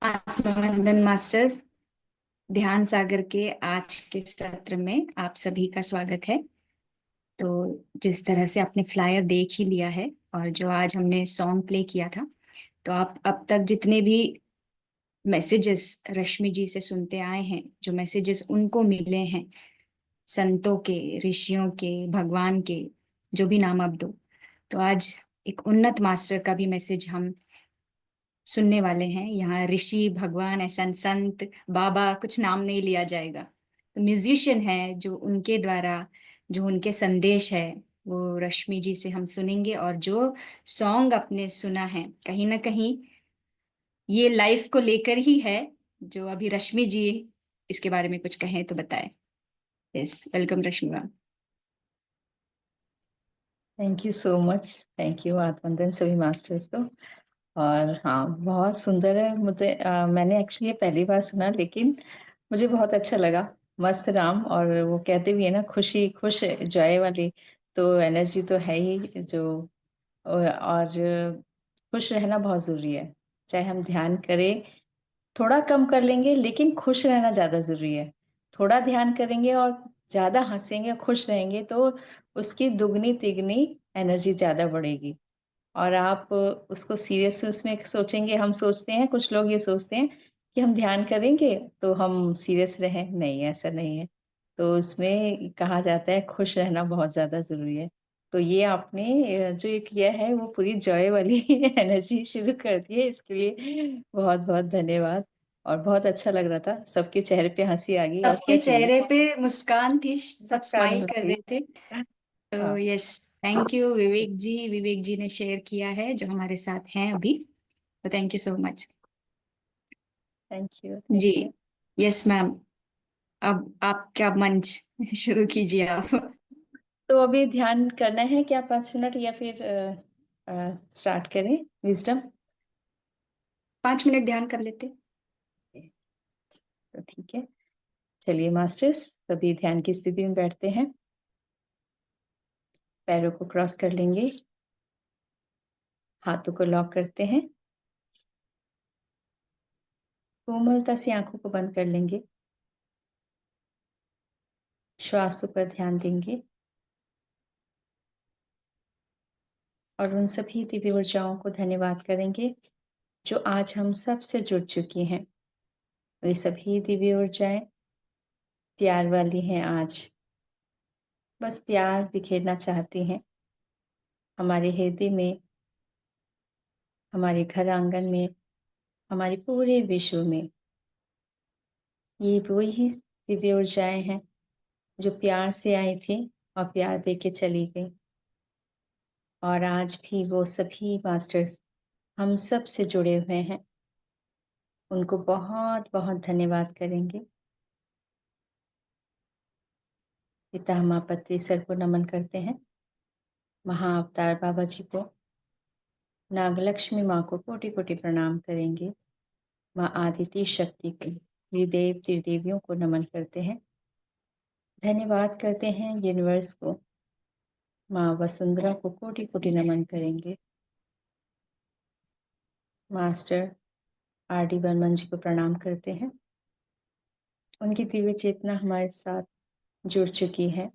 आत्मवंदन masters, ध्यान सागर के आज के सत्र में आप सभी का स्वागत है। तो जिस तरह से आपने फ्लायर देख ही लिया है और जो आज हमने सॉन्ग प्ले किया था, तो आप अब तक जितने भी मैसेजेस रश्मि जी से सुनते आए हैं, जो मैसेजेस उनको मिले हैं, संतों के, ऋषियों के, भगवान के, जो भी नाम आप दो, तो आज एक उन्नत मास्टर का भी मैसेज हम सुनने वाले हैं। यहाँ ऋषि, भगवान, ऐसा संत, बाबा कुछ नाम नहीं लिया जाएगा। तो म्यूजिशियन है जो उनके द्वारा, जो उनके संदेश है, वो रश्मि जी से हम सुनेंगे। और जो सॉन्ग आपने सुना है, कहीं ना कहीं ये लाइफ को लेकर ही है। जो अभी रश्मि जी इसके बारे में कुछ कहें तो बताएं। Yes, welcome Rashmi ma'am. Thank you so much. Thank you आत्मवंदन सभी मास्टर्स को। और हाँ, बहुत सुंदर है। मुझे मैंने एक्चुअली ये पहली बार सुना, लेकिन मुझे बहुत अच्छा लगा। मस्त राम, और वो कहते भी है ना, खुशी खुश जॉय वाली तो एनर्जी तो है ही जो। और खुश रहना बहुत ज़रूरी है। चाहे हम ध्यान करें, थोड़ा कम कर लेंगे, लेकिन खुश रहना ज़्यादा ज़रूरी है। थोड़ा ध्यान करेंगे और ज़्यादा हँसेंगे, खुश रहेंगे, तो उसकी दुगनी-तिगनी एनर्जी ज़्यादा बढ़ेगी। और आप उसको सीरियस उसमें सोचेंगे। हम सोचते हैं, कुछ लोग ये सोचते हैं कि हम ध्यान करेंगे तो हम सीरियस रहें, नहीं, ऐसा नहीं है। तो उसमें कहा जाता है खुश रहना बहुत ज़्यादा ज़रूरी है। तो ये आपने जो ये किया है वो पूरी जॉय वाली एनर्जी शुरू कर दी है, इसके लिए बहुत-बहुत धन्यवाद। और बहुत अच्छा लग रहा था, सबके चेहरे पे हँसी आ गई, और सबके क्या चाहिए? चेहरे पे मुस्कान थी, सब मुस्कान स्माइल कर होती। रहे थे। तो हाँ, यस, थैंक यू विवेक जी। विवेक जी ने शेयर किया है जो हमारे साथ हैं अभी। तो thank you so much thank you, जी। Thank you. यस मैम, अब आपका मंच शुरू कीजिए आप। तो अभी ध्यान करना है क्या 5 मिनट, या फिर स्टार्ट करें विज़डम? 5 मिनट ध्यान कर लेते। तो ठीक है। चलिए मास्टर्स, सभी ध्यान की स्थिति में बैठते हैं। पैरों को क्रॉस कर लेंगे, हाथों को लॉक करते हैं, कोमलता से आँखों को बंद कर लेंगे, श्वासों पर ध्यान देंगे, और उन सभी दिव्य ऊर्जाओं को धन्यवाद करेंगे जो आज हम सब से जुड़ चुकी हैं। वे सभी दिव्य ऊर्जाएँ प्यार वाली हैं आज, बस प्यार बिखेरना चाहती हैं हमारे हृदय में, हमारे घर आंगन में, हमारे पूरे विश्व में। ये वही दिव्य ऊर्जाएँ हैं जो प्यार से आई थी और प्यार दे के चली गई। और आज भी वो सभी मास्टर्स हम सब से जुड़े हुए हैं। उनको बहुत-बहुत धन्यवाद करेंगे। पिता माँ पत्री सर को नमन करते हैं। महाअवतार बाबा जी को, नागलक्ष्मी माँ को कोटि-कोटि प्रणाम करेंगे। माँ आदित्य शक्ति को, त्रिदेव त्रिदेवियों को नमन करते हैं। धन्यवाद करते हैं यूनिवर्स को। माँ वसुंधरा को कोटि-कोटि नमन करेंगे। Master RD. बर्मन जी को प्रणाम करते हैं। उनकी दिव्य चेतना हमारे साथ जुड़ चुकी है,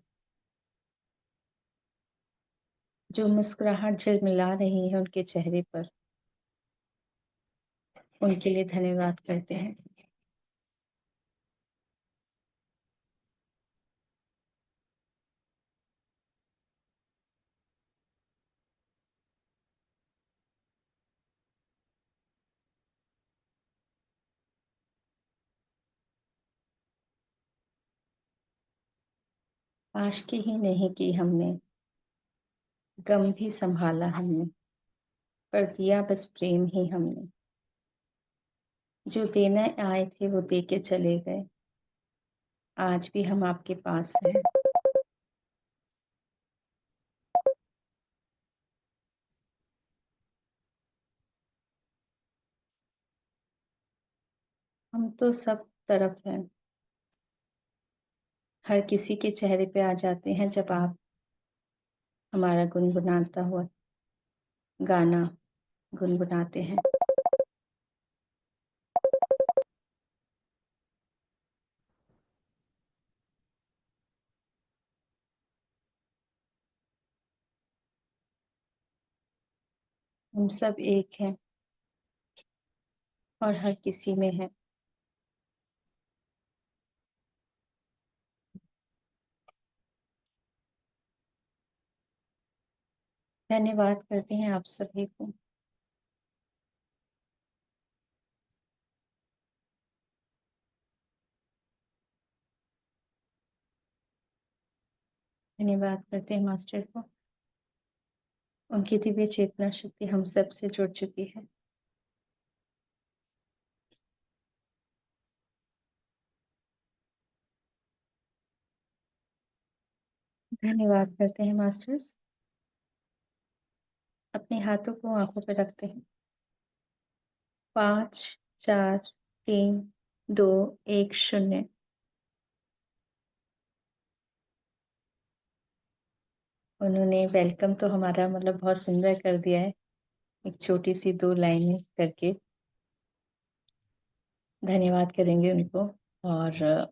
जो मुस्कुराहट झिलमिला रही है उनके चेहरे पर, उनके लिए धन्यवाद करते हैं। आशिकी ही नहीं की हमने, गम भी संभाला हमने, पर दिया बस प्रेम ही हमने। जो देने आए थे वो दे के चले गए, आज भी हम आपके पास हैं। हम तो सब तरफ हैं, हर किसी के चेहरे पे आ जाते हैं जब आप हमारा गुनगुनाता हुआ गाना गुनगुनाते हैं। हम सब एक हैं और हर किसी में है। धन्यवाद करते हैं आप सभी को। धन्यवाद करते हैं मास्टर को। उनकी दिव्य चेतना शक्ति हम सब से जुड़ चुकी है। धन्यवाद करते हैं मास्टर्स। अपने हाथों को आंखों पर रखते हैं। 5 4 3 2 1 0। उन्होंने वेलकम तो हमारा मतलब बहुत सुंदर कर दिया है, एक छोटी सी 2 लाइनें करके। धन्यवाद करेंगे उनको। और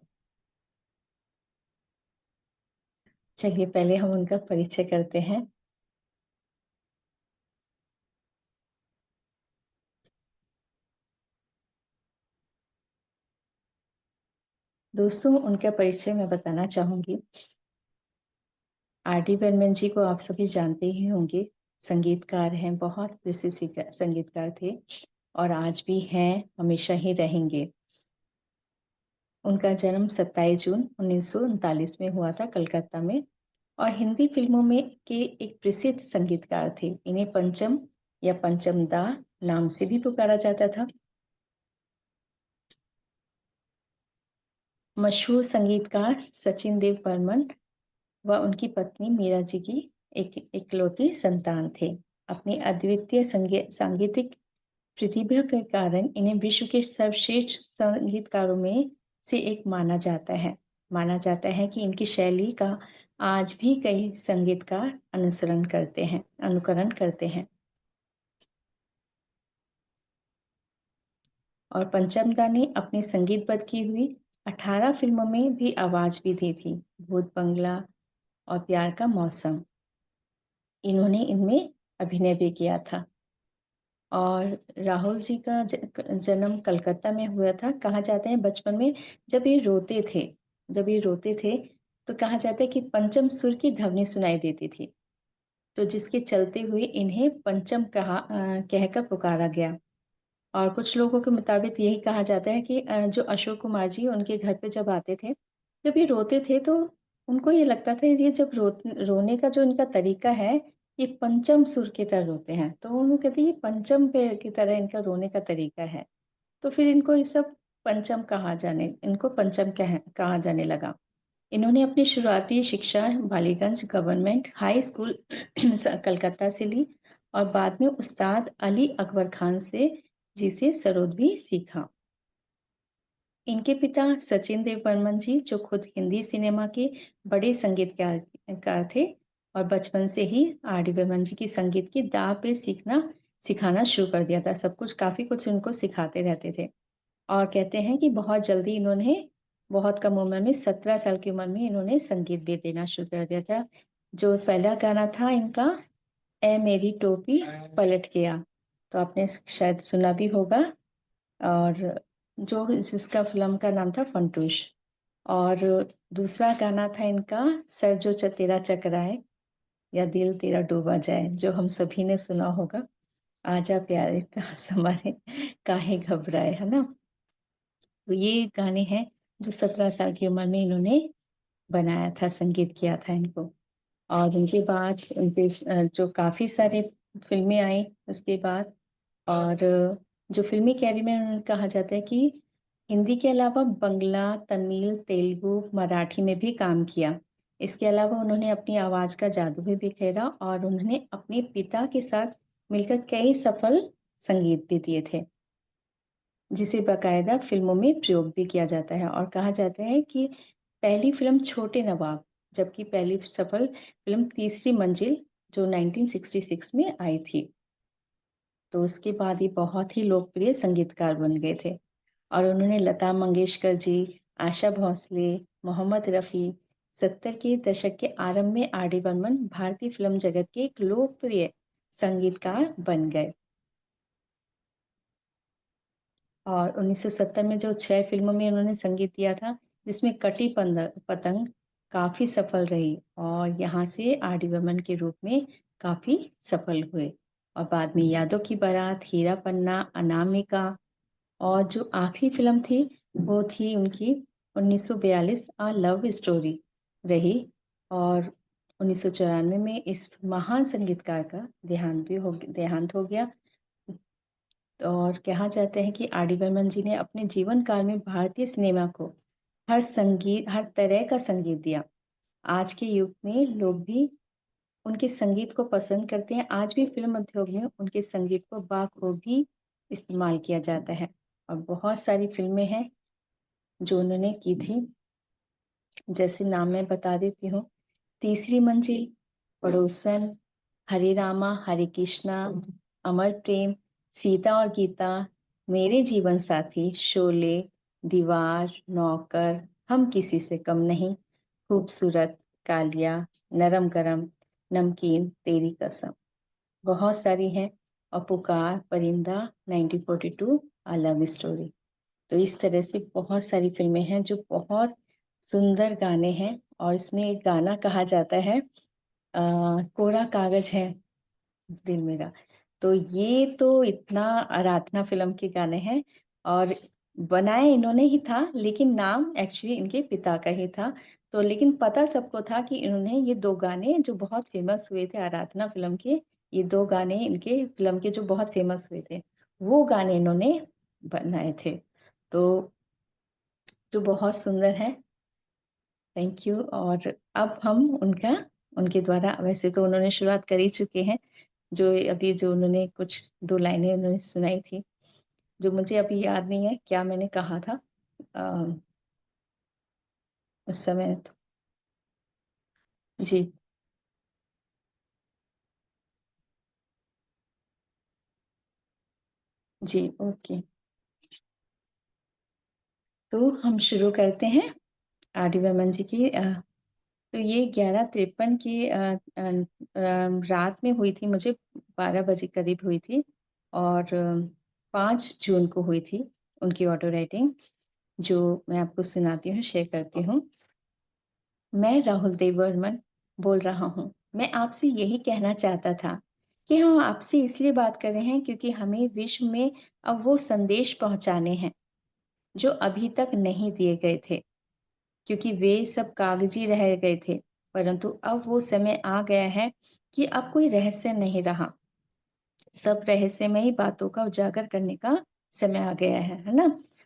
चलिए पहले हम उनका परिचय करते हैं। दोस्तों, उनका परिचय मैं बताना चाहूँगी। आर डी बर्मन जी को आप सभी जानते ही होंगे। संगीतकार हैं, बहुत प्रसिद्ध संगीतकार थे और आज भी हैं, हमेशा ही रहेंगे। उनका जन्म 27 जून 1939 में हुआ था कलकत्ता में, और हिंदी फिल्मों में के एक प्रसिद्ध संगीतकार थे। इन्हें पंचम या पंचम दा नाम से भी पुकारा जाता था। मशहूर संगीतकार सचिन देव बर्मन व उनकी पत्नी मीरा जी की एक इकलौती संतान थे। अपनी अद्वितीय सांगीतिक प्रतिभा के कारण इन्हें विश्व के सर्वश्रेष्ठ संगीतकारों में से एक माना जाता है। माना जाता है कि इनकी शैली का आज भी कई संगीतकार अनुकरण करते हैं। और पंचमदा ने अपनी संगीतबद्ध की हुई 18 फिल्मों में भी आवाज भी दी थी। भूत बंगला और प्यार का मौसम, इन्होंने इनमें अभिनय भी किया था। और राहुल जी का जन्म कलकत्ता में हुआ था। कहा जाता है बचपन में जब ये रोते थे तो कहा जाता है कि पंचम सुर की ध्वनि सुनाई देती थी, तो जिसके चलते हुए इन्हें पंचम कहकर पुकारा गया। और कुछ लोगों के मुताबिक यही कहा जाता है कि जो अशोक कुमार जी उनके घर पे जब आते थे, जब ये रोते थे तो उनको ये लगता था ये जब रोने का जो इनका तरीका है, ये पंचम सुर की तरह रोते हैं। तो वो कहते हैं ये पंचम पे की तरह इनका रोने का तरीका है। तो फिर इनको पंचम कहा जाने लगा। इन्होंने अपनी शुरुआती शिक्षा Ballygunge government high school Calcutta से ली और बाद में उस्ताद अली अकबर खान से सरोद भी सीखा। इनके पिता सचिन देव बर्मन जी, जो खुद हिंदी सिनेमा के बड़े संगीतकार थे, और बचपन से ही आर डी बर्मन जी की संगीत की दाव पे सिखाना शुरू कर दिया था। सब कुछ काफ़ी कुछ उनको सिखाते रहते थे। और कहते हैं कि बहुत जल्दी इन्होंने बहुत कम उम्र में 17 साल की उम्र में इन्होंने संगीत भी देना शुरू कर दिया था। जो पहला गाना था इनका, ए मेरी टोपी पलट गया, तो आपने शायद सुना भी होगा। और जिसका फिल्म का नाम था फंटूश। और दूसरा गाना था इनका, सर जो तेरा चकराए या दिल तेरा डूबा जाए, जो हम सभी ने सुना होगा। आजा प्यारे प्यास हमारे काहे घबराए, है ना। तो ये गाने हैं जो 17 साल की उम्र में इन्होंने बनाया था, संगीत किया था इनको। और उनके बाद जो काफ़ी सारे फिल्में आई उसके बाद। और जो फिल्मी कैरियर में उन्होंने कहा जाता है कि हिंदी के अलावा बंगला, तमिल, तेलुगु, मराठी में भी काम किया। इसके अलावा उन्होंने अपनी आवाज़ का जादू भी बिखेरा और उन्होंने अपने पिता के साथ मिलकर कई सफल संगीत भी दिए थे, जिसे बाकायदा फिल्मों में प्रयोग भी किया जाता है। और कहा जाता है कि पहली फिल्म छोटे नवाब, जबकि पहली सफल फिल्म तीसरी मंजिल जो 1966 में आई थी। तो उसके बाद ये बहुत ही लोकप्रिय संगीतकार बन गए थे। और उन्होंने लता मंगेशकर जी, आशा भोसले, मोहम्मद रफ़ी, 70 के दशक के आरंभ में आर डी बर्मन भारतीय फिल्म जगत के एक लोकप्रिय संगीतकार बन गए। और 1970 में जो 6 फ़िल्मों में उन्होंने संगीत दिया था, जिसमें कटी पतंग काफ़ी सफल रही और यहाँ से आर डी बर्मन के रूप में काफ़ी सफल हुए। और बाद में यादों की बारात, हीरा पन्ना, अनामिका और जो आखिरी फ़िल्म थी, वो थी उनकी 1942 अ लव स्टोरी रही। और 1994 में इस महान संगीतकार का देहांत हो गया। और कहा जाता है कि आर डी बर्मन जी ने अपने जीवन काल में भारतीय सिनेमा को हर तरह का संगीत दिया। आज के युग में लोग भी उनके संगीत को पसंद करते हैं। आज भी फ़िल्म उद्योग में उनके संगीत को बाखूबी इस्तेमाल किया जाता है और बहुत सारी फ़िल्में हैं जो उन्होंने की थी। जैसे नाम मैं बता देती हूँ, तीसरी मंजिल, पड़ोसन, हरे रामा हरे कृष्णा, अमर प्रेम, सीता और गीता, मेरे जीवन साथी, शोले, दीवार, नौकर, हम किसी से कम नहीं, खूबसूरत, कालिया, नरम गरम, नमकीन, तेरी कसम, बहुत सारी हैं। और पुकार, परिंदा, 1942, अ लव स्टोरी। तो इस तरह से बहुत सारी फ़िल्में हैं जो बहुत सुंदर गाने हैं। और इसमें एक गाना कहा जाता है कोरा कागज़ है दिल मेरा। तो ये तो इतना आराधना फ़िल्म के गाने हैं और बनाया इन्होंने ही था, लेकिन नाम एक्चुअली इनके पिता का ही था। तो लेकिन पता सबको था कि इन्होंने ये 2 गाने जो बहुत फ़ेमस हुए थे आराधना फ़िल्म के, ये 2 गाने इनके फ़िल्म के जो बहुत फ़ेमस हुए थे, वो गाने इन्होंने बनाए थे। तो जो बहुत सुंदर है। Thank you. और अब हम उनके द्वारा, वैसे तो उन्होंने शुरुआत कर ही चुके हैं, जो अभी जो उन्होंने कुछ 2 लाइनें उन्होंने सुनाई थी, जो मुझे अभी याद नहीं है क्या मैंने कहा था अ, उस समय तो जी, जी, ओके। तो हम शुरू करते हैं आर डी बर्मन जी की तो ये 11:53 की रात में हुई थी, मुझे 12 बजे करीब हुई थी और 5 जून को हुई थी उनकी ऑटो राइटिंग, जो मैं आपको सुनाती हूँ, शेयर करती हूँ। मैं राहुल देव बर्मन बोल रहा हूँ। मैं आपसे यही कहना चाहता था कि हम आपसे इसलिए बात कर रहे हैं क्योंकि हमें विश्व में अब वो संदेश पहुँचाने हैं, जो अभी तक नहीं दिए गए थे। क्योंकि वे सब कागज़ी रह गए थे, परंतु अब वो समय आ गया है कि अब कोई रहस्य नहीं रहा। सब रहस्यमयी बातों का उजागर करने का समय आ गया है ना?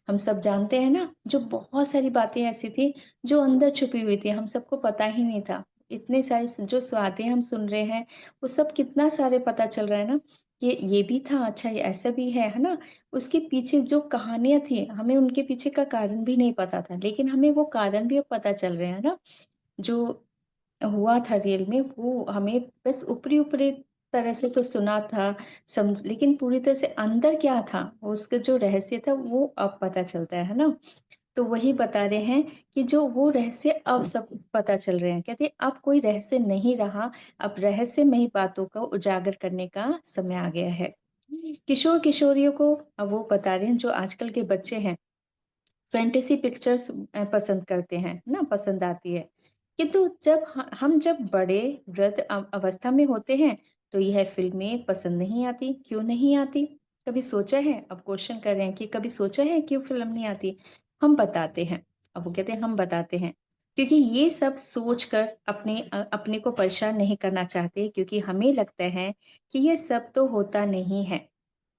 हम सब जानते हैं ना, जो बहुत सारी बातें ऐसी थी, जो अंदर छुपी हुई थी, हम सबको पता ही नहीं था। इतने सारे जो स्वादें हम सुन रहे हैं, वो सब कितना सारे पता चल रहा है ना, ये भी था, अच्छा ये ऐसा भी है ना? उसके पीछे जो कहानियाँ थी, हमें उनके पीछे का कारण भी नहीं पता था, लेकिन हमें वो कारण भी अब पता चल रहे हैं ना, जो हुआ था रियल में, वो हमें बस ऊपरी-ऊपरी तरह से तो सुना था, लेकिन पूरी तरह से अंदर क्या था, उसका जो रहस्य था, वो अब पता चलता है ना? तो वही बता रहे हैं कि जो वो रहस्य अब सब पता चल रहे हैं। कहते हैं अब कोई रहस्य नहीं रहा, अब रहस्यमयी बातों को उजागर करने का समय आ गया है। किशोर-किशोरियों को अब वो बता रहे हैं, जो आजकल के बच्चे हैं, फैंटेसी पिक्चर्स पसंद करते हैं, ना पसंद आती है। किंतु जब हम जब बड़े वृद्ध अवस्था में होते हैं, तो यह फ़िल्में पसंद नहीं आती। क्यों नहीं आती? कभी सोचा है? अब क्वेश्चन कर रहे हैं कि कभी सोचा है क्यों फ़िल्म नहीं आती? हम बताते हैं। अब वो कहते हैं हम बताते हैं। क्योंकि ये सब सोच कर अपने को परेशान नहीं करना चाहते, क्योंकि हमें लगता है कि ये सब तो होता नहीं है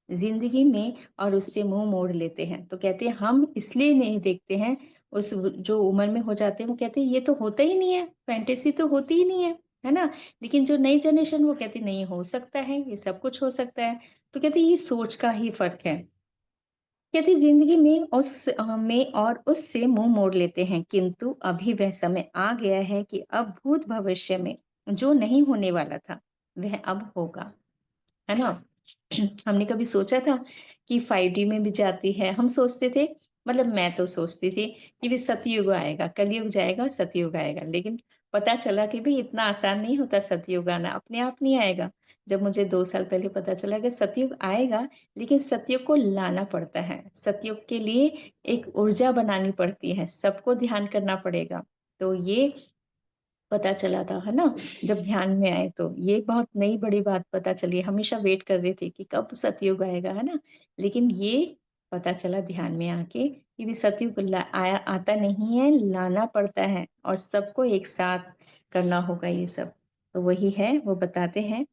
ज़िंदगी में, और उससे मुँह मोड़ लेते हैं। तो कहते हैं हम इसलिए नहीं देखते हैं, उस जो उम्र में हो जाते हैं वो कहते हैं ये तो होता ही नहीं है, फैंटेसी तो होती ही नहीं है ना? लेकिन जो नई जनरेशन वो कहती है नहीं हो सकता है, ये सब कुछ हो सकता है। तो कहते हैं ये सोच का ही फ़र्क है। कहते ज़िंदगी में में और उससे मुँह मोड़ लेते हैं, किंतु अभी वह समय आ गया है कि अब भूत भविष्य में जो नहीं होने वाला था, वह अब होगा। है ना? हमने कभी सोचा था कि 5D में भी जाती है। हम सोचते थे, मतलब मैं तो सोचती थी कि भी सतयुग आएगा, कलयुग जाएगा, सतयुग आएगा। लेकिन पता चला कि भई इतना आसान नहीं होता सतयुग आना, अपने आप नहीं आएगा। जब मुझे 2 साल पहले पता चला कि सतयुग आएगा, लेकिन सतयुग को लाना पड़ता है। सतयुग के लिए एक ऊर्जा बनानी पड़ती है, सबको ध्यान करना पड़ेगा। तो ये पता चला था, है ना? जब ध्यान में आए तो ये बहुत नई बड़ी बात पता चली। हमेशा वेट कर रहे थे कि कब सतयुग आएगा, है ना? लेकिन ये पता चला ध्यान में आके कि भी सतयुग आता नहीं है, लाना पड़ता है और सबको एक साथ करना होगा ये सब। तो वही है, वो बताते हैं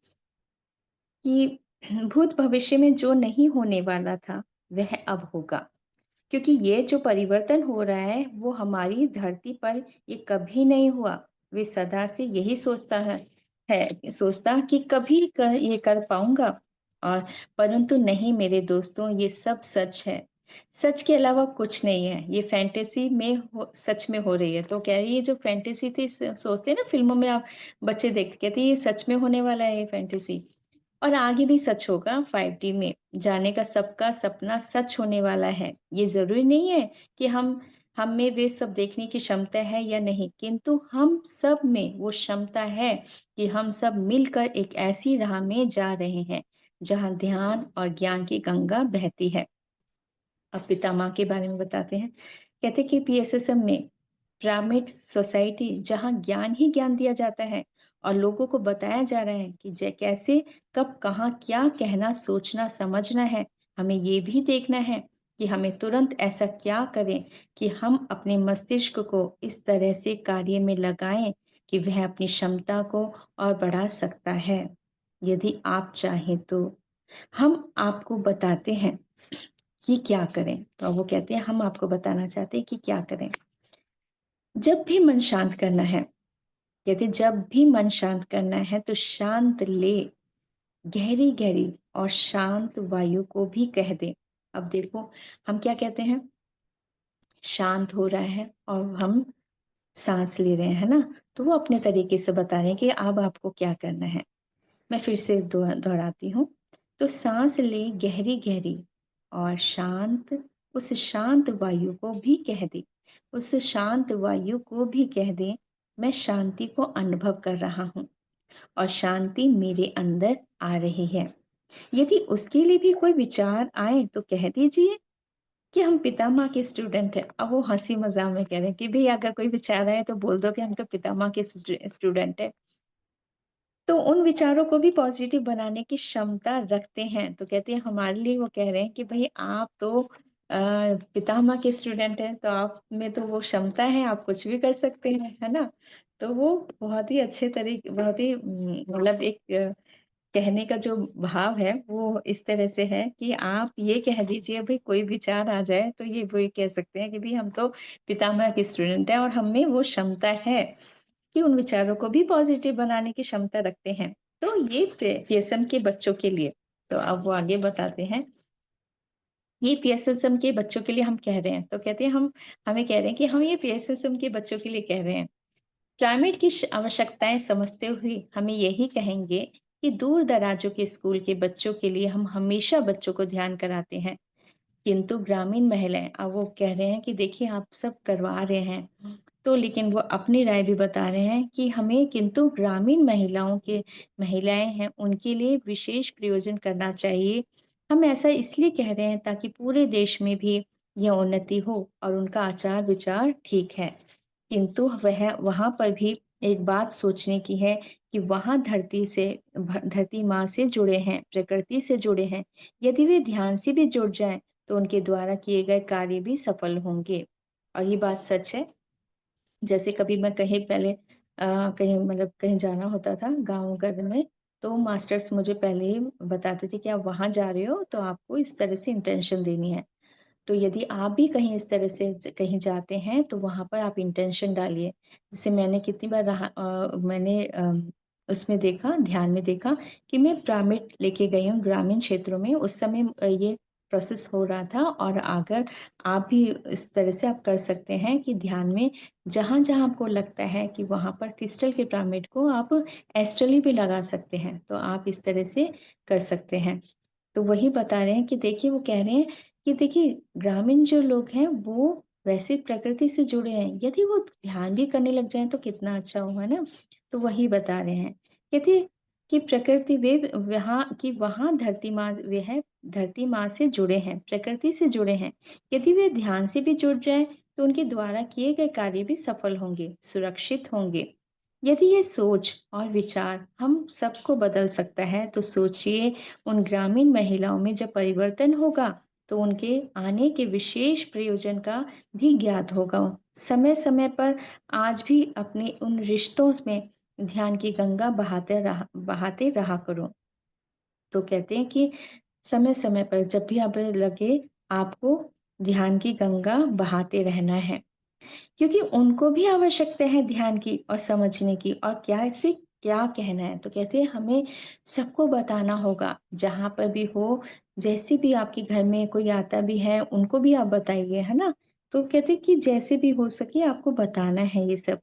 कि भूत भविष्य में जो नहीं होने वाला था, वह अब होगा। क्योंकि ये जो परिवर्तन हो रहा है वो हमारी धरती पर ये कभी नहीं हुआ। वे सदा से यही सोचता कि कभी ये कर पाऊंगा, और परंतु नहीं मेरे दोस्तों, ये सब सच है। सच के अलावा कुछ नहीं है। ये फैंटेसी में सच में हो रही है। तो कह रही है ये जो फैंटेसी थी, सोचते हैं ना फिल्मों में, आप बच्चे देखते कहते हैं ये सच में होने वाला है, ये फैंटेसी। और आगे भी सच होगा। 5D में जाने का सबका सपना सच होने वाला है। ये ज़रूरी नहीं है कि हम में वे सब देखने की क्षमता है या नहीं, किंतु हम सब में वो क्षमता है कि हम सब मिलकर एक ऐसी राह में जा रहे हैं, जहाँ ध्यान और ज्ञान की गंगा बहती है। अब पितामह के बारे में बताते हैं। कहते कि पीएसएसएम में पिरामिड सोसाइटी, जहाँ ज्ञान ही ज्ञान दिया जाता है और लोगों को बताया जा रहा है कि कैसे, कब, कहाँ, क्या कहना, सोचना, समझना है। हमें ये भी देखना है कि हमें तुरंत ऐसा क्या करें कि हम अपने मस्तिष्क को इस तरह से कार्य में लगाएं कि वह अपनी क्षमता को और बढ़ा सकता है, यदि आप चाहें तो। हम आपको बताते हैं कि क्या करें। तो वो कहते हैं हम आपको बताना चाहते हैं कि क्या करें। जब भी मन शांत करना है, कहते जब भी मन शांत करना है तो शांत ले, गहरी गहरी और शांत वायु को भी कह दे। अब देखो, हम क्या कहते हैं, शांत हो रहा है और हम सांस ले रहे हैं, है ना? तो वो अपने तरीके से बता रहे हैं कि अब आपको क्या करना है। मैं फिर से दोहराती हूँ। तो सांस ले गहरी गहरी और शांत, उस शांत वायु को भी कह दे, उस शांत वायु को भी कह दे, मैं शांति को अनुभव कर रहा हूँ और शांति मेरे अंदर आ रही है। यदि उसके लिए भी कोई विचार आए तो कह दीजिए कि हम पितामह के स्टूडेंट हैं। अब वो हंसी मजाक में कह रहे हैं कि भाई अगर कोई विचार आए तो बोल दो कि हम तो पितामह के स्टूडेंट हैं। तो उन विचारों को भी पॉजिटिव बनाने की क्षमता रखते हैं। तो कहते हैं हमारे लिए वो कह रहे हैं कि भाई आप तो पितामह के स्टूडेंट हैं, तो आप में तो वो क्षमता है, आप कुछ भी कर सकते हैं, है ना? तो वो बहुत ही अच्छे तरीके, बहुत ही मतलब एक कहने का जो भाव है वो इस तरह से है कि आप ये कह दीजिए भाई कोई विचार आ जाए तो ये वो ये कह सकते हैं कि भाई हम तो पितामह के स्टूडेंट हैं और हम में वो क्षमता है कि उन विचारों को भी पॉजिटिव बनाने की क्षमता रखते हैं। तो ये पीएसएम के बच्चों के लिए। तो अब वो आगे बताते हैं, ये पीएसएसएम के बच्चों के लिए हम कह रहे हैं। तो कहते हैं हम हमें कह रहे हैं कि हम ये पीएसएसएम के बच्चों के लिए कह रहे हैं। पिरामिड की आवश्यकताएं समझते हुए हमें यही कहेंगे कि दूर दराजों के स्कूल के बच्चों के लिए हम हमेशा बच्चों को ध्यान कराते हैं, किंतु ग्रामीण महिलाएं, अब वो कह रहे हैं कि देखिए आप सब करवा रहे हैं, तो लेकिन वो अपनी राय भी बता रहे हैं कि हमें, किंतु ग्रामीण महिलाएं हैं उनके लिए विशेष प्रयोजन करना चाहिए। हम ऐसा इसलिए कह रहे हैं ताकि पूरे देश में भी यह उन्नति हो और उनका आचार विचार ठीक है। किंतु वह वहां पर भी एक बात सोचने की है कि वहां धरती माँ से जुड़े हैं, प्रकृति से जुड़े हैं। यदि वे ध्यान से भी जुड़ जाएं तो उनके द्वारा किए गए कार्य भी सफल होंगे। और ये बात सच है। जैसे कभी मैं कहीं पहले कहीं मतलब कहीं जाना होता था गाँव घर में, तो मास्टर्स मुझे पहले ही बताते थे कि आप वहाँ जा रहे हो तो आपको इस तरह से इंटेंशन देनी है। तो यदि आप भी कहीं इस तरह से कहीं जाते हैं तो वहाँ पर आप इंटेंशन डालिए। जैसे मैंने कितनी बार मैंने उसमें देखा, ध्यान में देखा कि मैं पिरामिड लेके गई हूँ ग्रामीण क्षेत्रों में, उस समय ये प्रोसेस हो रहा था। और अगर आप भी इस तरह से आप कर सकते हैं कि ध्यान में जहाँ जहाँ आपको लगता है कि वहाँ पर क्रिस्टल के पिरामिड को आप एस्ट्रली भी लगा सकते हैं, तो आप इस तरह से कर सकते हैं। तो वही बता रहे हैं कि देखिए, वो कह रहे हैं कि देखिए ग्रामीण जो लोग हैं वो वैसे प्रकृति से जुड़े हैं, यदि वो ध्यान भी करने लग जाएं तो कितना अच्छा होगा ना। तो वही बता रहे हैं। कहते कि प्रकृति वे वहाँ धरती माँ वे है, धरती माँ से जुड़े हैं, प्रकृति से जुड़े हैं। यदि वे ध्यान से भी जुड़ जाएं तो उनके द्वारा किए गए कार्य भी सफल होंगे, सुरक्षित होंगे। यदि ये सोच और विचार हम सबको बदल सकता है तो सोचिए उन ग्रामीण महिलाओं में जब परिवर्तन होगा तो उनके आने के विशेष प्रयोजन का भी ज्ञात होगा। समय समय पर आज भी अपने उन रिश्तों में ध्यान की गंगा बहाते रहा करो। तो कहते हैं कि समय समय पर जब भी आप लगे आपको ध्यान की गंगा बहाते रहना है, क्योंकि उनको भी आवश्यकता है ध्यान की और समझने की और क्या इसे क्या कहना है। तो कहते हैं हमें सबको बताना होगा, जहाँ पर भी हो, जैसे भी आपके घर में कोई आता भी है उनको भी आप बताइए, है ना। तो कहते हैं कि जैसे भी हो सके आपको बताना है ये सब।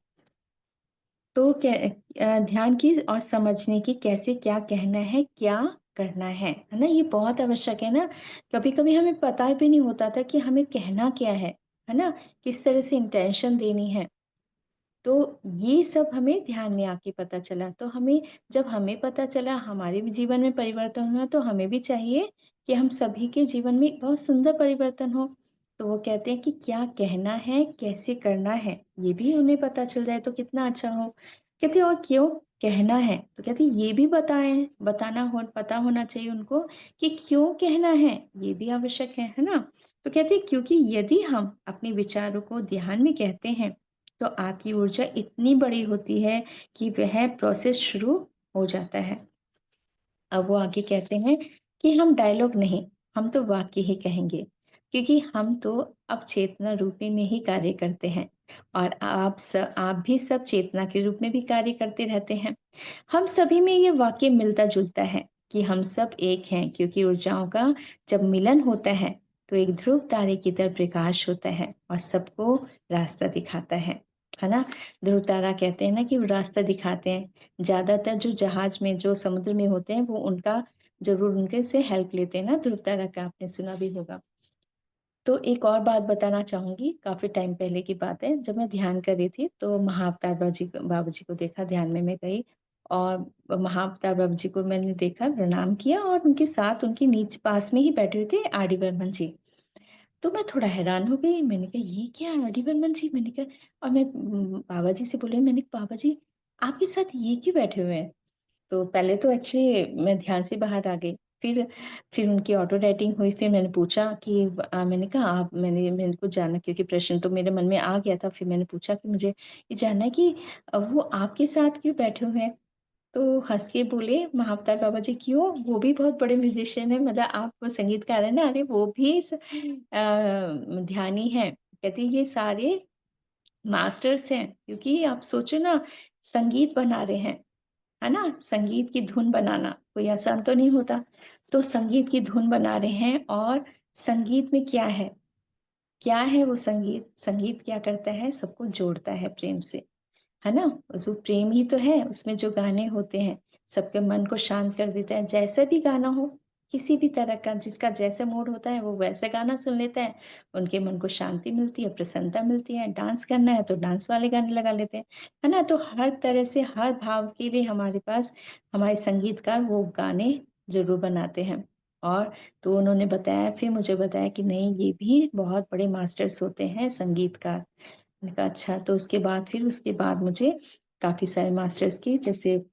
तो ध्यान की और समझने की कैसे क्या कहना है, क्या करना है ना, ये बहुत आवश्यक है ना। कभी कभी हमें पता भी नहीं होता था कि हमें कहना क्या है ना, किस तरह से इंटेंशन देनी है। तो ये सब हमें ध्यान में आके पता चला। तो हमें जब हमें पता चला, हमारे भी जीवन में परिवर्तन हुआ, तो हमें भी चाहिए कि हम सभी के जीवन में बहुत सुंदर परिवर्तन हो। तो वो कहते हैं कि क्या कहना है, कैसे करना है, ये भी उन्हें पता चल जाए तो कितना अच्छा हो। कहते हैं और क्यों कहना है, तो कहते हैं ये भी पता होना चाहिए उनको कि क्यों कहना है, ये भी आवश्यक है ना। तो कहते हैं क्योंकि यदि हम अपने विचारों को ध्यान में कहते हैं तो आपकी ऊर्जा इतनी बड़ी होती है कि वह प्रोसेस शुरू हो जाता है। अब वो आगे कहते हैं कि हम डायलॉग नहीं, हम तो वाक्य ही कहेंगे, क्योंकि हम तो अब चेतना रूपी में ही कार्य करते हैं और आप भी सब चेतना के रूप में भी कार्य करते रहते हैं। हम सभी में ये वाक्य मिलता जुलता है कि हम सब एक हैं, क्योंकि ऊर्जाओं का जब मिलन होता है तो एक ध्रुव तारे की तरह प्रकाश होता है और सबको रास्ता दिखाता है ना। ध्रुव तारा कहते हैं ना कि वो रास्ता दिखाते हैं। ज्यादातर जो जहाज में, जो समुद्र में होते हैं, वो उनका जरूर उनके से हेल्प लेते हैं ना, ध्रुव तारा का आपने सुना भी होगा। तो एक और बात बताना चाहूंगी, काफी टाइम पहले की बात है, जब मैं ध्यान कर रही थी तो महाअवतार बाबा जी को देखा, ध्यान में मैं गई और महाअवतार बाबा जी को मैंने देखा, प्रणाम किया और उनके साथ उनके नीचे पास में ही बैठे हुए थे आर डी बर्मन जी। तो मैं थोड़ा हैरान हो गई, मैंने कहा ये क्या है आर डी बर्मन जी, मैंने कहा। और मैं बाबा जी से बोली, मैंने कहा बाबा जी आपके साथ ये क्यों बैठे हुए हैं। तो पहले तो एक्चुअली मैं ध्यान से बाहर आ गई, फिर उनकी ऑटो राइटिंग हुई, फिर मैंने पूछा कि मैंने कहा आप, मैंने को जानना, क्योंकि प्रश्न तो मेरे मन में आ गया था। फिर मैंने पूछा कि मुझे ये जानना है कि वो आपके साथ क्यों बैठे हुए हैं। तो हंस के बोले महाअवतार बाबा जी, क्यों, वो भी बहुत बड़े म्यूजिशियन है, मतलब आप वो संगीतकार है ना, अरे वो भी ध्यानी है। कहती ये सारे मास्टर्स हैं, क्योंकि आप सोचो ना, संगीत बना रहे हैं, है ना। संगीत की धुन बनाना कोई आसान तो नहीं होता। तो संगीत की धुन बना रहे हैं और संगीत में क्या है, क्या है वो संगीत, संगीत क्या करता है, सबको जोड़ता है प्रेम से, है ना। जो प्रेम ही तो है उसमें, जो गाने होते हैं सबके मन को शांत कर देता है। जैसा भी गाना हो, किसी भी तरह का, जिसका जैसा मूड होता है वो वैसा गाना सुन लेता है, उनके मन को शांति मिलती है, प्रसन्नता मिलती है। डांस करना है तो डांस वाले गाने लगा लेते हैं, है ना। तो हर तरह से, हर भाव के लिए हमारे पास हमारे संगीतकार वो गाने जरूर बनाते हैं। और तो उन्होंने बताया, फिर मुझे बताया कि नहीं, ये भी बहुत बड़े मास्टर्स होते हैं संगीतकार। मैंने कहा अच्छा। तो उसके बाद मुझे काफी सारे मास्टर्स की, जैसे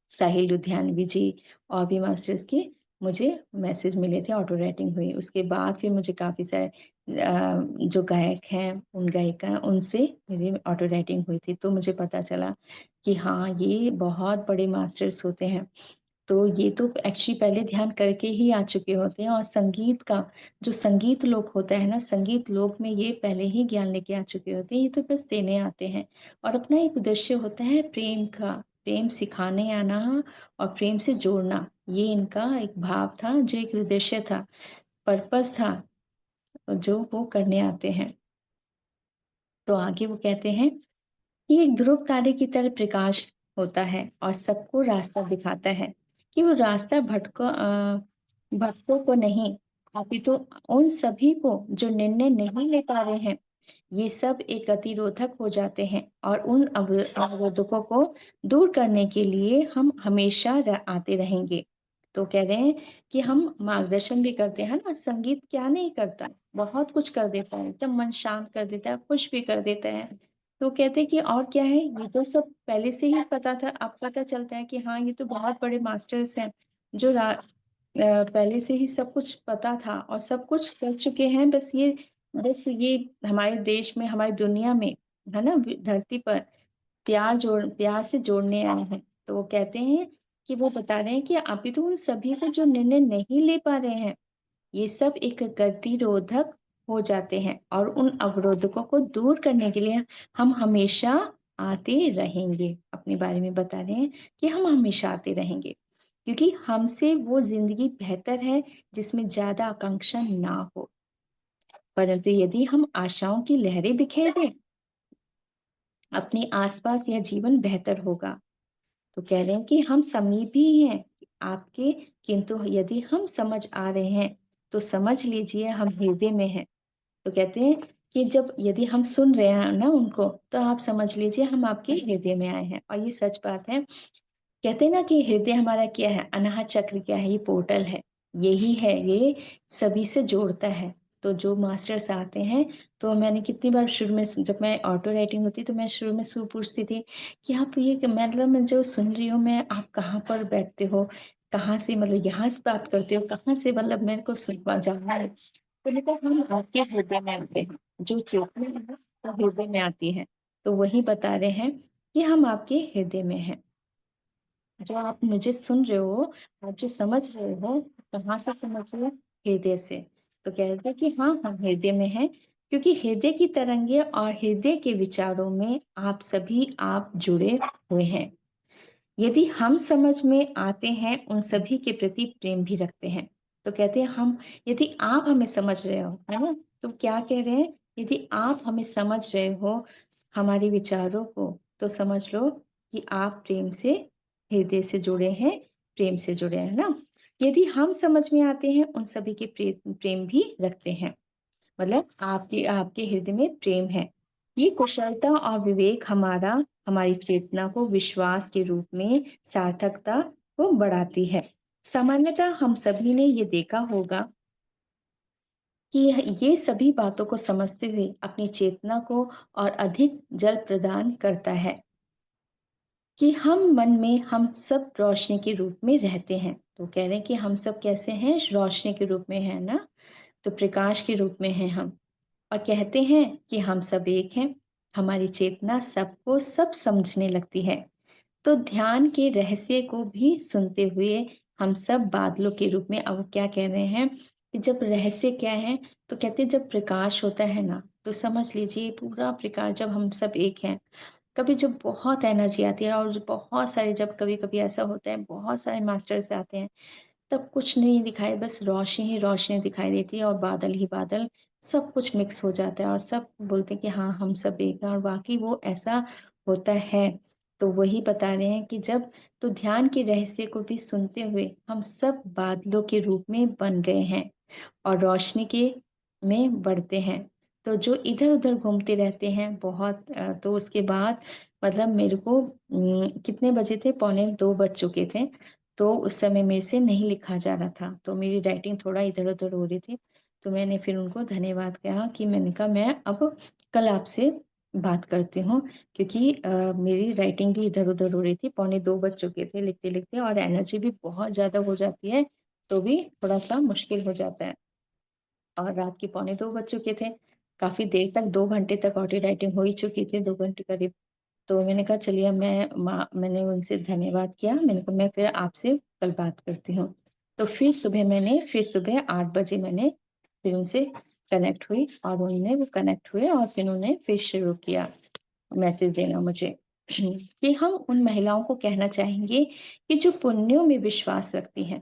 साहिल लुधियानवी जी और भी मास्टर्स की मुझे मैसेज मिले थे, ऑटो राइटिंग हुई। उसके बाद फिर मुझे काफी सारे जो गायक हैं, उन गायिका, उनसे मेरी ऑटो राइटिंग हुई थी। तो मुझे पता चला कि हाँ, ये बहुत बड़े मास्टर्स होते हैं। तो ये तो एक्चुअली पहले ध्यान करके ही आ चुके होते हैं। और संगीत का जो संगीत लोक होता है ना, संगीत लोक में ये पहले ही ज्ञान लेके आ चुके होते हैं, ये तो बस देने आते हैं। और अपना एक उद्देश्य होता है प्रेम का, प्रेम सिखाने आना और प्रेम से जोड़ना, ये इनका एक भाव था, जो एक उद्देश्य था, पर्पस था, जो वो करने आते हैं। तो आगे वो कहते हैं ये एक ध्रुव तारे की तरह प्रकाश होता है और सबको रास्ता दिखाता है, कि वो रास्ता भटकों को नहीं, अपितु उन सभी को जो निर्णय नहीं ले पा रहे हैं, ये सब एक गतिरोधक हो जाते हैं और उन अवरोधकों को दूर करने के लिए हम हमेशा आते रहेंगे। तो कह रहे हैं कि हम मार्गदर्शन भी करते हैं ना, संगीत क्या नहीं करता, बहुत कुछ कर देता है, एकदम मन शांत कर देता है, खुश भी कर देता है। तो कहते हैं कि और क्या है, ये तो सब पहले से ही पता था, अब पता चलता है कि हाँ ये तो बहुत बड़े मास्टर्स हैं जो पहले से ही सब कुछ पता था और सब कुछ कर चुके हैं। बस ये हमारे देश में, हमारी दुनिया में, है ना, धरती पर प्यार से जोड़ने आए हैं। तो वो कहते हैं कि वो बता रहे हैं कि अभी तो उन सभी को जो निर्णय नहीं ले पा रहे हैं, ये सब एक गतिरोधक हो जाते हैं और उन अवरोधकों को दूर करने के लिए हम हमेशा आते रहेंगे। अपने बारे में बता रहे हैं कि हम हमेशा आते रहेंगे, क्योंकि हमसे वो जिंदगी बेहतर है जिसमें ज्यादा आकांक्षा ना हो। परंतु यदि हम आशाओं की लहरें बिखेर दें अपने आसपास, यह जीवन बेहतर होगा। तो कह रहे हैं कि हम समीप ही हैं आपके, किंतु यदि हम समझ आ रहे हैं तो समझ लीजिए हम हृदय में हैं। तो कहते हैं कि जब यदि हम सुन रहे हैं ना उनको, तो आप समझ लीजिए हम आपके हृदय में आए हैं। और ये सच बात है। कहते हैं ना कि हृदय हमारा क्या है, अनाहत चक्र क्या है, ये पोर्टल है, यही है, ये सभी से जोड़ता है। तो जो मास्टर्स आते हैं, तो मैंने कितनी बार शुरू में, जब मैं ऑटो राइटिंग होती तो मैं शुरू में पूछती थी कि आप ये मतलब मैं जो सुन रही हूँ मैं, आप कहाँ पर बैठते हो, कहाँ से, मतलब यहाँ से बात करते हो, कहाँ से, मतलब मेरे को सुनवा जाना है। तो मैंने कहा हम आपके हृदय में आते हैं, जो चेतना है वो हृदय में आती है। तो वही बता रहे हैं कि हम आपके हृदय में हैं। जो आप मुझे सुन रहे हो, आप जो समझ रहे हो, कहाँ से समझ रहे हो, हृदय से। तो कह रहे थे कि हाँ हम हृदय में हैं, क्योंकि हृदय की तरंगे और हृदय के विचारों में आप जुड़े हुए हैं। यदि हम समझ में आते हैं, उन सभी के प्रति प्रेम भी रखते हैं। तो कहते हैं हम, यदि आप हमें समझ रहे हो, है ना, तो क्या कह रहे हैं, यदि आप हमें समझ रहे हो, हमारे विचारों को, तो समझ लो कि आप प्रेम से, हृदय से जुड़े हैं, प्रेम से जुड़े हैं ना। यदि हम समझ में आते हैं, उन सभी के प्रेम भी रखते हैं। मतलब आपके आपके हृदय में प्रेम है। ये कुशलता और विवेक हमारी चेतना को विश्वास के रूप में सार्थकता को बढ़ाती है। सामान्यतः हम सभी ने ये देखा होगा कि ये सभी बातों को समझते हुए अपनी चेतना को और अधिक जल प्रदान करता है कि हम मन में, हम सब रोशनी के रूप में रहते हैं। तो कह रहे हैं कि हम सब कैसे हैं, रोशनी के रूप में है ना, तो प्रकाश के रूप में हैं हम। और कहते हैं कि हम सब एक हैं। हमारी चेतना सबको सब समझने लगती है। तो ध्यान के रहस्य को भी सुनते हुए हम सब बादलों के रूप में, अब क्या कह रहे हैं कि जब रहस्य क्या है, तो कहते हैं जब प्रकाश होता है ना, तो समझ लीजिए पूरा प्रकाश, जब हम सब एक हैं, कभी जब बहुत एनर्जी आती है और बहुत सारे, जब कभी कभी ऐसा होता है बहुत सारे मास्टर्स आते हैं, तब कुछ नहीं दिखाई, बस रोशनी ही रोशनी दिखाई देती है और बादल ही बादल, सब कुछ मिक्स हो जाता है और सब बोलते हैं कि हाँ हम सब एक हैं, और वाकई वो ऐसा होता है। तो वही बता रहे हैं कि जब, तो ध्यान के रहस्य को भी सुनते हुए हम सब बादलों के रूप में बन गए हैं और रोशनी के में बढ़ते हैं। तो जो इधर उधर घूमते रहते हैं बहुत, तो उसके बाद मतलब मेरे को कितने बजे थे, 1:45 बज चुके थे। तो उस समय मेरे से नहीं लिखा जा रहा था, तो मेरी राइटिंग थोड़ा इधर उधर हो रही थी। तो मैंने फिर उनको धन्यवाद कहा कि मैंने कहा मैं अब कल आपसे बात करती हूँ, क्योंकि मेरी राइटिंग भी इधर उधर हो रही थी, 1:45 बज चुके थे लिखते लिखते, और एनर्जी भी बहुत ज़्यादा हो जाती है, तो भी थोड़ा सा मुश्किल हो जाता है। और रात के 1:45 बज चुके थे, काफ़ी देर तक, 2 घंटे तक ऑडियो राइटिंग हो ही चुकी थी, 2 घंटे करीब। तो मैंने कहा चलिए, मैंने उनसे धन्यवाद किया, मैंने कहा मैं फिर आपसे कल बात करती हूँ। तो फिर सुबह 8 बजे मैंने फिर उनसे कनेक्ट हुई और उन्होंने वो कनेक्ट हुए और फिर उन्होंने फिर शुरू किया मैसेज देना मुझे कि हम उन महिलाओं को कहना चाहेंगे कि जो पुण्यों में विश्वास रखती हैं।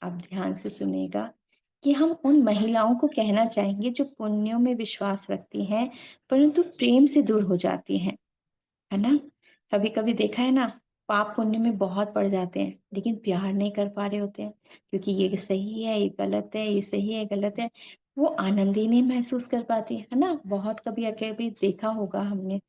आप ध्यान से सुनिएगा कि हम उन महिलाओं को कहना चाहेंगे जो पुण्यों में विश्वास रखती हैं, परंतु प्रेम से दूर हो जाती हैं, है ना। कभी कभी देखा है ना, पाप पुण्य में बहुत पड़ जाते हैं लेकिन प्यार नहीं कर पा रहे होते हैं, क्योंकि ये सही है, ये गलत है, ये सही है, गलत है। वो आनंद ही नहीं महसूस कर पाती, है ना। बहुत कभी कभी देखा होगा हमने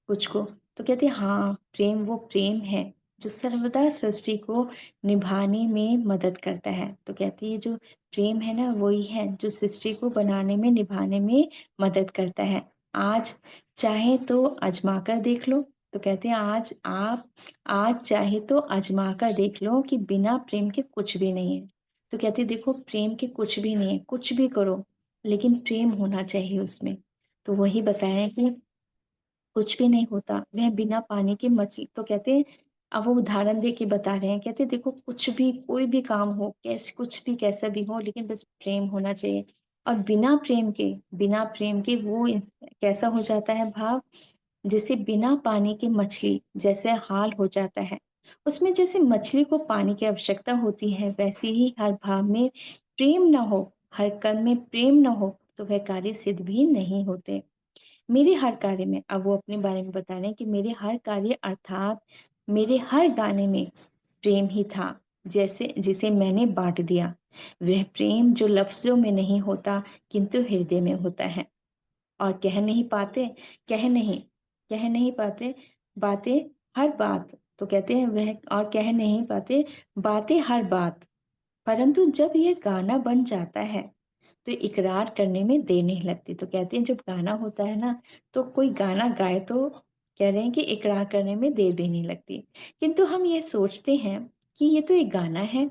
कुछ को, तो कहते हैं हाँ, प्रेम वो प्रेम है जो सर्वदा सृष्टि को निभाने में मदद करता है। तो कहती है जो प्रेम है ना, वही है जो सृष्टि को बनाने में, निभाने में मदद करता है। आज चाहे तो आजमा कर देख लो। तो कहते हैं आज चाहे तो आजमा कर देख लो कि बिना प्रेम के कुछ भी नहीं है। तो कहते हैं देखो, प्रेम के कुछ भी नहीं है, कुछ भी करो लेकिन प्रेम होना चाहिए उसमें। तो वही बताया कि कुछ भी नहीं होता वह बिना पानी के मछली। तो कहते हैं, अब वो उदाहरण दे के बता रहे हैं, कहते हैं देखो, कुछ भी कोई भी काम हो, कैसे कुछ भी कैसा भी हो, लेकिन बस प्रेम होना चाहिए। और बिना प्रेम के वो कैसा हो जाता है भाव, जैसे बिना पानी के मछली जैसे हाल हो जाता है। उसमें जैसे मछली को पानी की आवश्यकता होती है, वैसे ही हर भाव में प्रेम न हो, हर कर्म में प्रेम न हो, तो वह कार्य सिद्ध भी नहीं होते। मेरे हर कार्य में, अब वो अपने बारे में बता रहे हैं कि मेरे हर कार्य अर्थात मेरे हर गाने में प्रेम ही था, जैसे जिसे मैंने बांट दिया। वह प्रेम जो लफ्जों में नहीं होता किंतु हृदय में होता है, और कह नहीं पाते बातें हर बात। तो कहते हैं वह, और कह नहीं पाते बातें हर बात, परंतु जब यह गाना बन जाता है तो इकरार करने में देर नहीं लगती। तो कहते हैं जब गाना होता है ना, तो कोई गाना गाए तो कह रहे हैं कि इकरार करने में देर भी नहीं लगती। किंतु हम ये सोचते हैं कि ये तो एक गाना है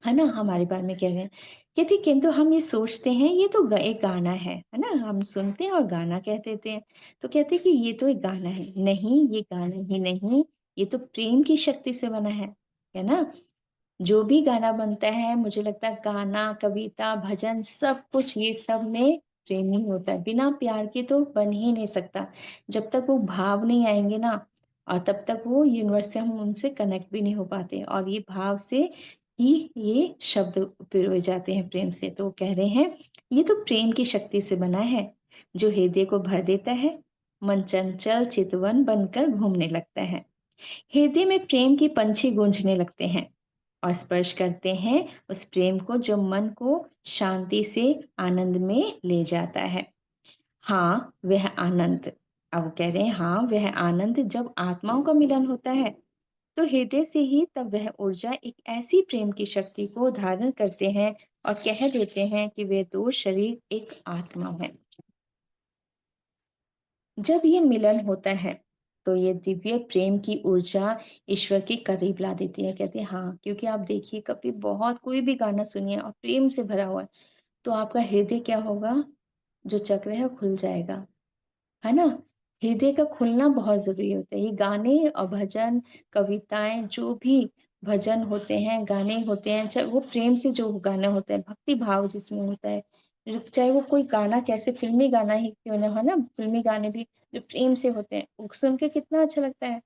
ना, हमारे बारे में कह रहे हैं। कहते किंतु हम ये सोचते हैं ये तो एक गाना है ना, हम सुनते हैं और गाना कह देते हैं। तो कहते हैं कि ये तो एक गाना है, नहीं ये गाना ही नहीं, ये तो प्रेम की शक्ति से बना है ना। जो भी गाना बनता है, मुझे लगता है गाना, कविता, भजन, सब कुछ ये सब में प्रेम ही होता है। बिना प्यार के तो बन ही नहीं सकता। जब तक वो भाव नहीं आएंगे ना, और तब तक वो यूनिवर्स से, हम उनसे कनेक्ट भी नहीं हो पाते। और ये भाव से ही ये शब्द पिरोए जाते हैं, प्रेम से। तो कह रहे हैं ये तो प्रेम की शक्ति से बना है, जो हृदय को भर देता है, मन चंचल चितवन बनकर घूमने लगता है। हृदय में प्रेम की पंछी गूंजने लगते हैं और स्पर्श करते हैं उस प्रेम को जो मन को शांति से आनंद में ले जाता है। हाँ वह आनंद, अब कह रहे हैं हाँ वह आनंद जब आत्माओं का मिलन होता है, तो हृदय से ही तब वह ऊर्जा एक ऐसी प्रेम की शक्ति को धारण करते हैं और कह देते हैं कि वे दो शरीर एक आत्मा है। जब ये मिलन होता है तो ये दिव्य प्रेम की ऊर्जा ईश्वर के करीब ला देती है। कहते हैं हाँ, क्योंकि आप देखिए कभी बहुत कोई भी गाना सुनिए और प्रेम से भरा हुआ है, तो आपका हृदय क्या होगा, जो चक्र है वो खुल जाएगा, है ना। हृदय का खुलना बहुत जरूरी होता है। ये गाने और भजन, कविताएं, जो भी भजन होते हैं, गाने होते हैं, चाहे वो प्रेम से जो गाना होता है, भक्ति भाव जिसमें होता है, चाहे वो कोई गाना कैसे फिल्मी गाना ही क्यों ना, है ना, फिल्मी गाने भी जो प्रेम से होते हैं, वो सुन के कितना अच्छा लगता है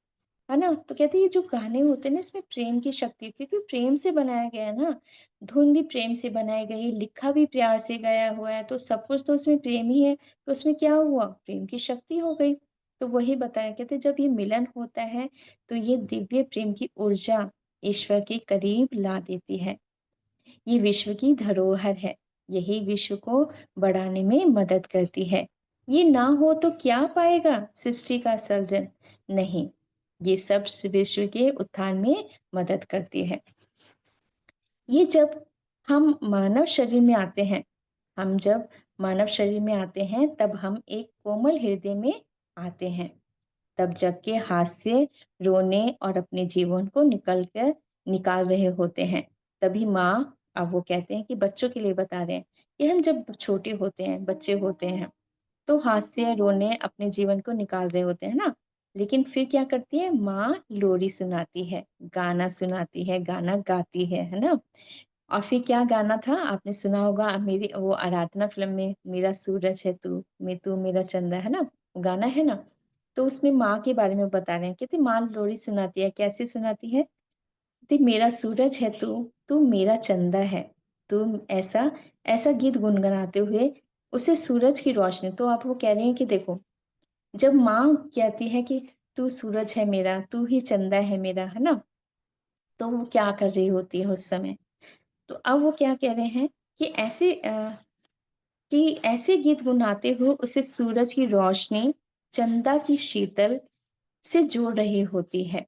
ना। तो कहते हैं ये जो गाने होते हैं ना, इसमें प्रेम की शक्ति, क्योंकि प्रेम से बनाया गया है ना, धुन भी प्रेम से बनाई गई, लिखा भी प्यार से गया हुआ है, तो सब कुछ तो उसमें प्रेम ही है। तो उसमें क्या हुआ, प्रेम की शक्ति हो गई। तो वही बताया, कहते जब ये मिलन होता है तो ये दिव्य प्रेम की ऊर्जा ईश्वर के करीब ला देती है। ये विश्व की धरोहर है, यही विश्व को बढ़ाने में मदद करती है। ये ना हो तो क्या पाएगा सृष्टि का सर्जन, नहीं, ये सब विश्व के उत्थान में मदद करती है। ये जब हम मानव शरीर में आते हैं, हम जब मानव शरीर में आते हैं तब हम एक कोमल हृदय में आते हैं। तब जग के हाथ से रोने और अपने जीवन को निकाल रहे होते हैं। तभी माँ, अब वो कहते हैं कि बच्चों के लिए बता रहे हैं कि हम जब छोटे होते हैं, बच्चे होते हैं, तो हाथ से रोने अपने जीवन को निकाल रहे होते हैं ना, लेकिन फिर क्या करती है माँ, लोरी सुनाती है, गाना सुनाती है, गाना गाती है ना। और फिर क्या गाना था आपने सुना होगा, मेरी वो आराधना फिल्म में, मेरा सूरज है तू, मैं तू मेरा चंदा, है ना, वो गाना है ना। तो उसमें माँ के बारे में बता रहे हैं, कहते माँ लोरी सुनाती है, कैसे सुनाती है, कहती मेरा सूरज है तू, तू मेरा चंदा है, तू ऐसा ऐसा गीत गुनगुनाते हुए उसे सूरज की रोशनी। तो आप वो कह रहे हैं कि देखो, जब माँ कहती है कि तू सूरज है मेरा, तू ही चंदा है मेरा, है ना, तो वो क्या कर रही होती है उस समय। तो अब वो क्या कह रहे हैं कि ऐसे कि ऐसे गीत गुनाते हुए उसे सूरज की रोशनी, चंदा की शीतल से जोड़ रही होती है।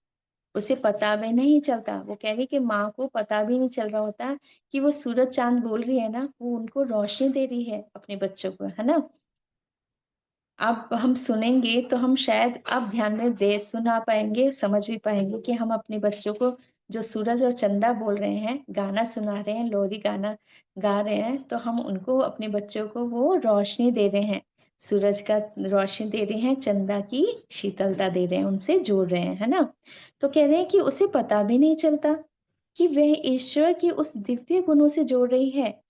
उसे पता भी नहीं चलता, वो कह रही कि माँ को पता भी नहीं चल रहा होता कि वो सूरज चाँद बोल रही है ना, वो उनको रोशनी दे रही है अपने बच्चों को, है ना? अब हम सुनेंगे तो हम शायद अब ध्यान में दे सुना पाएँगे, समझ भी पाएँगे कि हम अपने बच्चों को जो सूरज और चंदा बोल रहे हैं, गाना सुना रहे हैं, लोरी गाना गा रहे हैं, तो हम उनको अपने बच्चों को वो रोशनी दे रहे हैं। सूरज का रोशनी दे रहे हैं, चंदा की शीतलता दे रहे हैं, उनसे जोड़ रहे हैं, है ना? तो कह रहे हैं कि उसे पता भी नहीं चलता कि वह ईश्वर की उस दिव्य गुणों से जोड़ रही है।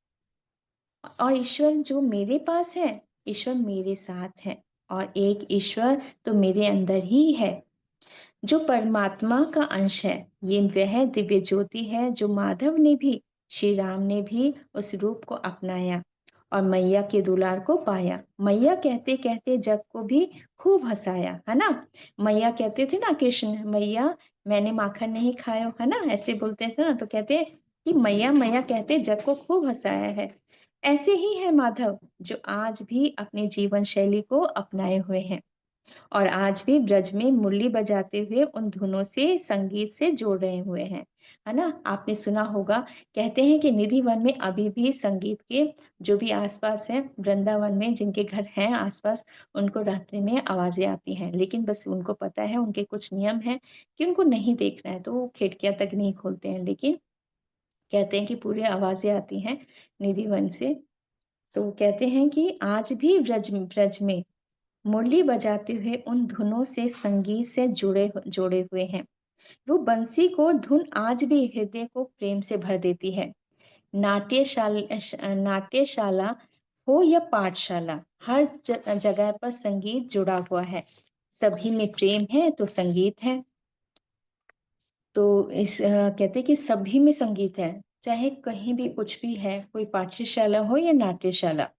और ईश्वर जो मेरे पास है, ईश्वर मेरे साथ है और एक ईश्वर तो मेरे अंदर ही है, जो परमात्मा का अंश है। ये वह दिव्य ज्योति है जो माधव ने भी, श्री राम ने भी उस रूप को अपनाया और मैया के दुलार को पाया। मैया कहते कहते जग को भी खूब हंसाया, है ना? मैया कहते थे ना कृष्ण, मैया मैंने माखन नहीं खाया, है ना? ऐसे बोलते थे ना, तो कहते कि मैया मैया कहते जग को खूब हंसाया है। ऐसे ही है माधव, जो आज भी अपने जीवन शैली को अपनाए हुए हैं और आज भी ब्रज में मुरली बजाते हुए उन धुनों से, संगीत से जोड़ रहे हुए हैं, है ना? आपने सुना होगा, कहते हैं कि निधि वन में अभी भी संगीत के जो भी आसपास हैं, वृंदावन में जिनके घर हैं आसपास, उनको रात्रि में आवाजें आती हैं, लेकिन बस उनको पता है, उनके कुछ नियम हैं कि उनको नहीं देखना है, तो वो खिड़कियां तक नहीं खोलते हैं, लेकिन कहते हैं कि पूरी आवाजें आती हैं निधि वन से। तो कहते हैं कि आज भी ब्रज ब्रज में मुरली बजाते हुए उन धुनों से, संगीत से जोड़े हुए हैं। वो बंसी को धुन आज भी हृदय को प्रेम से भर देती है। नाट्यशाला हो या पाठशाला, हर जगह पर संगीत जुड़ा हुआ है। सभी में प्रेम है तो संगीत है। तो कहते हैं कि सभी में संगीत है, चाहे कहीं भी कुछ भी है, कोई पाठशाला हो या नाट्यशाला,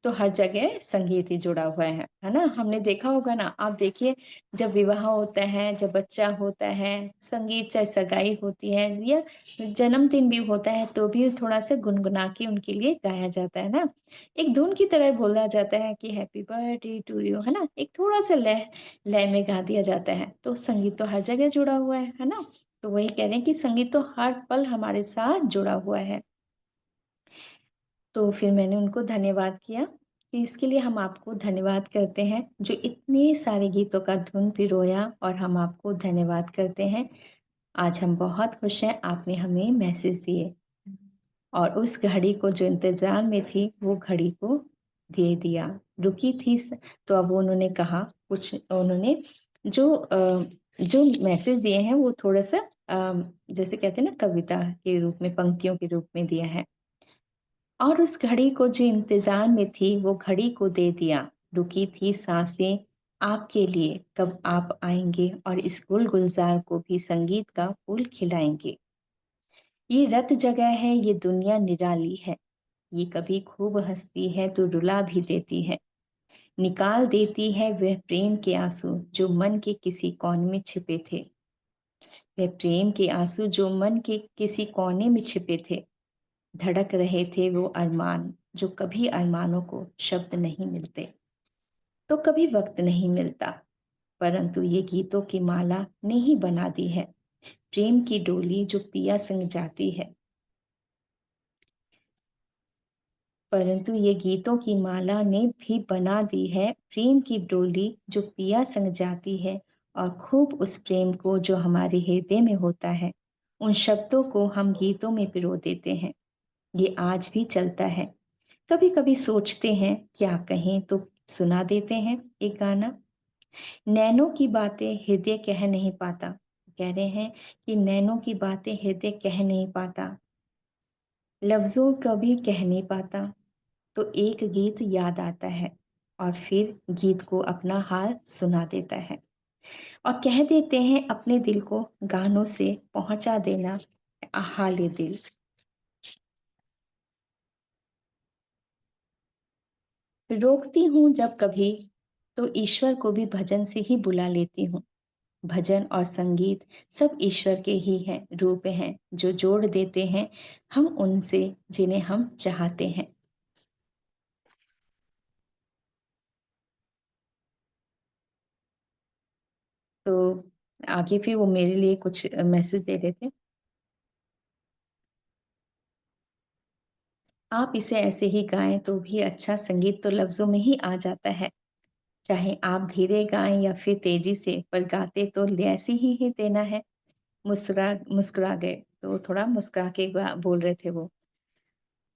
तो हर जगह संगीत ही जुड़ा हुआ है ना? हमने देखा होगा ना, आप देखिए, जब विवाह होता है, जब बच्चा होता है, संगीत, चाहे सगाई होती है या जन्मदिन भी होता है, तो भी थोड़ा सा गुनगुना के उनके लिए गाया जाता है ना? एक धुन की तरह बोला जाता है कि हैप्पी बर्थडे टू यू, है ना? एक थोड़ा सा लय लय में गा दिया जाता है। तो संगीत तो हर जगह जुड़ा हुआ है ना? तो वही कह रहे हैं कि संगीत तो हर पल हमारे साथ जुड़ा हुआ है। तो फिर मैंने उनको धन्यवाद किया कि इसके लिए हम आपको धन्यवाद करते हैं, जो इतने सारे गीतों का धुन पिरोया, और हम आपको धन्यवाद करते हैं। आज हम बहुत खुश हैं, आपने हमें मैसेज दिए और उस घड़ी को जो इंतज़ार में थी, वो घड़ी को दे दिया। रुकी थी तो अब उन्होंने कहा, कुछ उन्होंने जो मैसेज दिए हैं वो थोड़ा-सा जैसे कहते हैं ना, कविता के रूप में, पंक्तियों के रूप में दिया है। और उस घड़ी को जो इंतजार में थी, वो घड़ी को दे दिया। रुकी थी सांसें आपके लिए, कब आप आएँगे और इस गुल गुलज़ार को भी संगीत का फूल खिलाएँगे। ये रत जगह है, ये दुनिया निराली है, ये कभी खूब हँसती है तो रुला भी देती है। निकाल देती है वह प्रेम के आँसू जो मन के किसी कोने में छिपे थे। वह प्रेम के आँसू जो मन के किसी कोने में छिपे थे। धड़क रहे थे वो अरमान, जो कभी अरमानों को शब्द नहीं मिलते, तो कभी वक्त नहीं मिलता, परंतु ये गीतों की माला ने ही बना दी है प्रेम की डोली जो पिया संग जाती है। परंतु ये गीतों की माला ने भी बना दी है प्रेम की डोली जो पिया संग जाती है, और खूब उस प्रेम को जो हमारे हृदय में होता है, उन शब्दों को हम गीतों में पिरो देते हैं। ये आज भी चलता है। कभी-कभी सोचते हैं क्या कहें, तो सुना देते हैं एक गाना। नैनों की बातें हृदय कह नहीं पाता। कह रहे हैं कि नैनों की बातें हृदय कह नहीं पाता, लफ्ज़ों कभी कह नहीं पाता, तो एक गीत याद आता है और फिर गीत को अपना हाल सुना देता है और कह देते हैं अपने दिल को गानों से पहुंचा देना हाल दिल। रोकती हूँ जब कभी, तो ईश्वर को भी भजन से ही बुला लेती हूँ। भजन और संगीत सब ईश्वर के ही हैं, रूप हैं, जो जोड़ देते हैं हम उनसे जिन्हें हम चाहते हैं। आगे फिर वो मेरे लिए कुछ मैसेज दे रहे थे। आप इसे ऐसे ही गाएं तो भी अच्छा संगीत तो लफ्जों में ही आ जाता है। चाहे आप धीरे गाएं या फिर तेजी से, पर गाते तो ऐसे ही देना है। मुस्कुरा मुस्कुरा गए, तो थोड़ा मुस्कुरा के बोल रहे थे वो।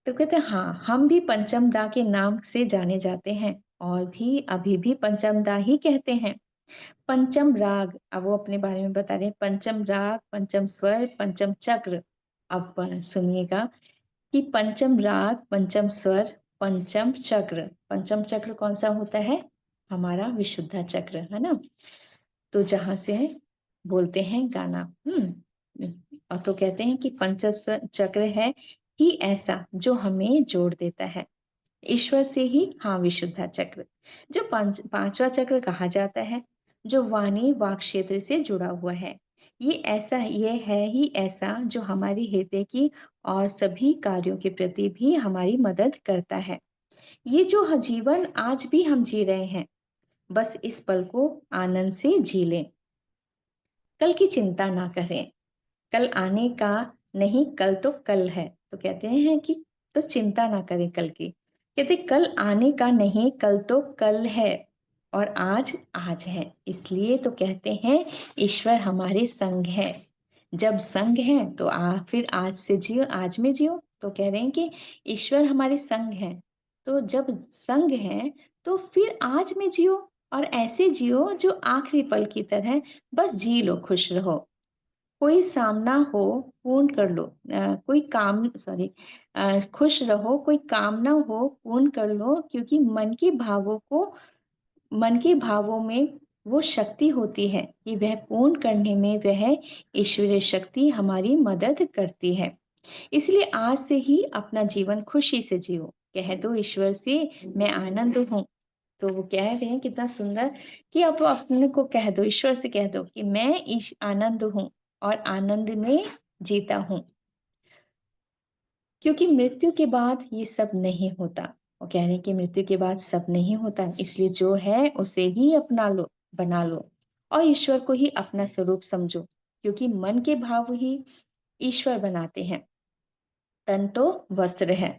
तो कहते हैं, हाँ, हम भी पंचम दा के नाम से जाने जाते हैं और भी अभी भी पंचम दा ही कहते हैं। पंचम राग, अब वो अपने बारे में बता रहे हैं। पंचम राग, पंचम स्वर, पंचम चक्र। अब सुनिएगा कि पंचम राग, पंचम स्वर, पंचम चक्र। पंचम चक्र कौन सा होता है? हमारा विशुद्ध चक्र, है ना। तो जहां से है बोलते हैं गाना। और तो कहते हैं कि पंच चक्र है ही ऐसा जो हमें जोड़ देता है ईश्वर से ही। हाँ, विशुद्धा चक्र जो पांचवा चक्र कहा जाता है, जो वाणी वाक क्षेत्र से जुड़ा हुआ है। ये है ही ऐसा जो हमारी हृदय की और सभी कार्यों के प्रति भी हमारी मदद करता है। ये जो जीवन आज भी हम जी रहे हैं, बस इस पल को आनंद से जी लें। कल की चिंता ना करें, कल आने का नहीं, कल तो कल है। तो कहते हैं कि बस चिंता ना करें कल की। कहते कल आने का नहीं, कल तो कल है, और आज आज है। इसलिए तो कहते हैं ईश्वर हमारे संग है। जब संग है तो फिर आज से जियो, आज में जियो। तो कह रहे हैं कि ईश्वर हमारे संग है, तो जब संग है तो फिर आज में जियो, और ऐसे जियो जो आखिरी पल की तरह। बस जी लो, खुश रहो। कोई सामना हो पूर्ण कर लो, कोई काम सॉरी खुश रहो, कोई कामना हो पूर्ण कर लो, क्योंकि मन के भावों में वो शक्ति होती है कि वह पूर्ण करने में वह ईश्वरीय शक्ति हमारी मदद करती है। इसलिए आज से ही अपना जीवन खुशी से जियो। कह दो ईश्वर से, मैं आनंद हूँ। तो वो कह रहे हैं कितना सुंदर कि आप अपने को कह दो, ईश्वर से कह दो कि मैं ईश आनंद हूँ और आनंद में जीता हूँ, क्योंकि मृत्यु के बाद ये सब नहीं होता। वो कह रहे हैं कि मृत्यु के बाद सब नहीं होता, इसलिए जो है उसे ही अपना लो, बना लो, और ईश्वर को ही अपना स्वरूप समझो, क्योंकि मन के भाव ही ईश्वर बनाते हैं। तन तो वस्त्र है,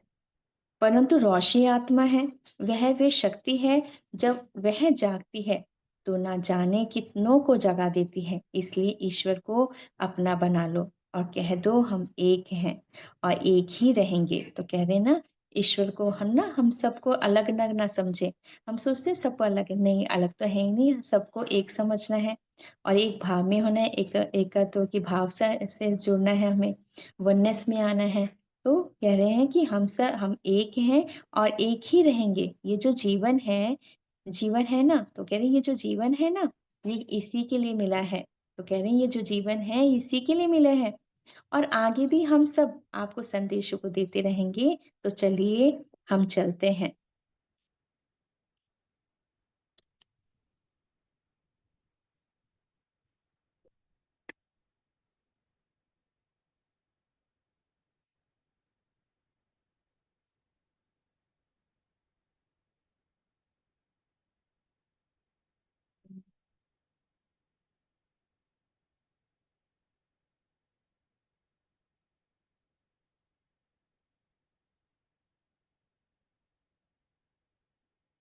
परंतु रोशनी आत्मा है। वह वे शक्ति है, जब वह जागती है तो ना जाने कितनों को जगा देती है। इसलिए ईश्वर को अपना बना लो और कह दो हम एक हैं और एक ही रहेंगे। तो कह रहे ना, ईश्वर को हम सबको अलग अलग ना समझे। हम सोचते हैं सबको अलग, नहीं, अलग तो है ही नहीं, सबको एक समझना है और एक भाव में होना है। एकत्व की भाव से जुड़ना है, हमें वननेस में आना है। तो कह रहे हैं कि हम एक हैं और एक ही रहेंगे। ये जो जीवन है ना, तो कह रहे हैं ये जो जीवन है ना, ये इसी के लिए मिला है। तो कह रहे हैं ये जो जीवन है इसी के लिए मिला है, और आगे भी हम सब आपको संदेशों को देते रहेंगे। तो चलिए हम चलते हैं।